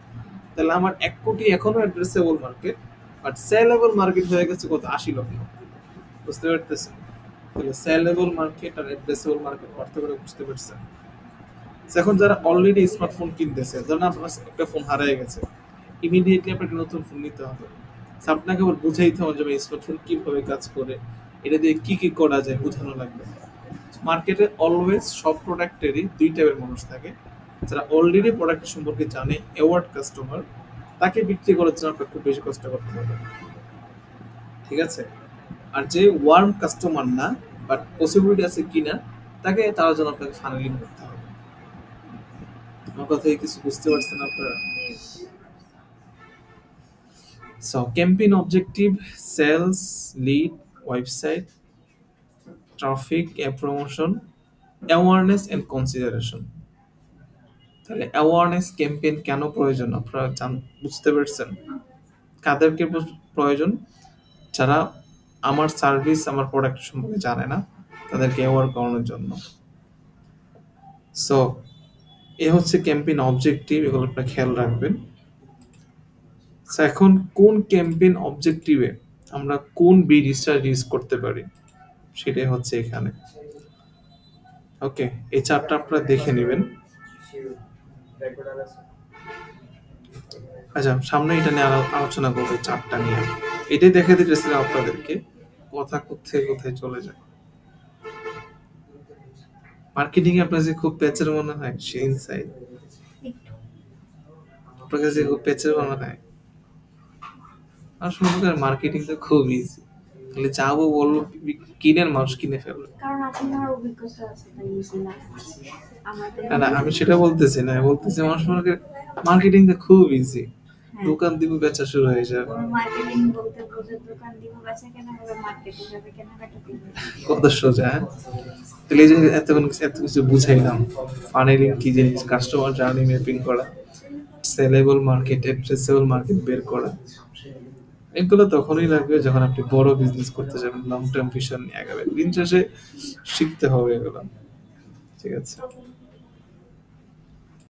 তাহলে আমার 1 কোটি এখনো addressable market, but sellable market হয়ে গেছে কত, 80 লক্ষ। বুঝতে পারতেছেন? তাহলে সেলেবল মার্কেট আর অ্যাড্রেসেবল মার্কেট পার্থক্য বুঝতে পারছেন? এখন যারা অলরেডি স্মার্টফোন কিনতেছে, ধরুন আপনার একটা ফোন হারিয়ে গেছে, ইমিডিয়েটলি আপনাকে নতুন ফোন নিতে হবে। আপনাকে আবার বুঝাইতে হবে যে স্মার্টফোন কিভাবে কাজ করে, এটা দিয়ে কি কি করা যায় বোঝানো লাগবে। মার্কেটে অলওয়েজ সব প্রোডাক্টেরই দুই টাইপের মানুষ থাকে, যারা অলরেডি প্রোডাক্ট সম্পর্কে জানে, অ্যাওয়ার্ড কাস্টমার, তাকে বিক্রি করার জন্য আপনাকে খুব বেশি কষ্ট করতে হবে, ঠিক আছে? আর যে ওয়ার্ম কাস্টমার না, বাট পসিবিলিটি আছে কিনা, তাকে তার জন্য আপনাকে ফানেলিং করতে হবে। আমার কথায় কিছু বুঝতে পারছেন আপনারা? So campaign objective: sales, lead, website, traffic, promotion, awareness and consideration. তাহলে অ্যাওয়ারনেস ক্যাম্পেইন কেন প্রয়োজন আপনারা বুঝতে পারছেন? কাদেরকে প্রয়োজন? যারা আমার সার্ভিস, আমার প্রোডাক্ট সম্পর্কে জানে না, তাদেরকে অ্যাওয়ার করানোর জন্য। সো এ হচ্ছে ক্যাম্পেইন অবজেক্টিভ, এগুলো আপনারা খেয়াল রাখবেন। এখন কোন ক্যাম্পেইন অবজেক্টিভে আমরা কোন বিডিটা ইউজ করতে পারি সেটাই হচ্ছে এখানে। ওকে, এই চারটা আপনারা দেখে নেবেন। আচ্ছা, সামনে এটা নিয়ে আলোচনা করবো, চারটা নিয়ে। এটাই দেখে দিতেছিলাম আপনাদেরকে, কথা কোথায় কোথায় চলে যায়। মার্কেটিং এ আপনার যে খুব প্যাচের মনে হয়, সে ইনসাইড আপনার কাছে খুব প্যাচের মনে হয়। আর শুনবো মার্কেটিং তো খুব ইজি, তাহলে যাবো বলবো কিনের মানুষ কিনে ফেলবে। কারণ আপনার অভিজ্ঞতা আছে, তাই ইজি না আমাদের। না, আমি সেটা বলতেছি না, বলতেছি মানুষ মার্কেটিং তো খুব ইজি, দোকান দিব বেচা শুরু হয়ে যাবে। মার্কেটিং বলতে বোঝে দোকান দিব বেচা কেনা হবে, মার্কেটে যাবে কেনাকাটা করবে, কত সোজা। হ্যাঁ, তাহলে এই যে এত কিছু বুঝাইলাম, ফানেলিং কি জিনিস, কাস্টমার জার্নি ম্যাপিং করা, সেলেবল মার্কেট, অ্যাড্রেসেবল মার্কেট বের করা, এগুলো তখনই লাগবে যখন আপনি বড় বিজনেস করতে যাবেন, লং টার্ম ভিশন নিয়ে আগাবেন। দিন শেষে শিখতে হবে এগুলো, ঠিক আছে?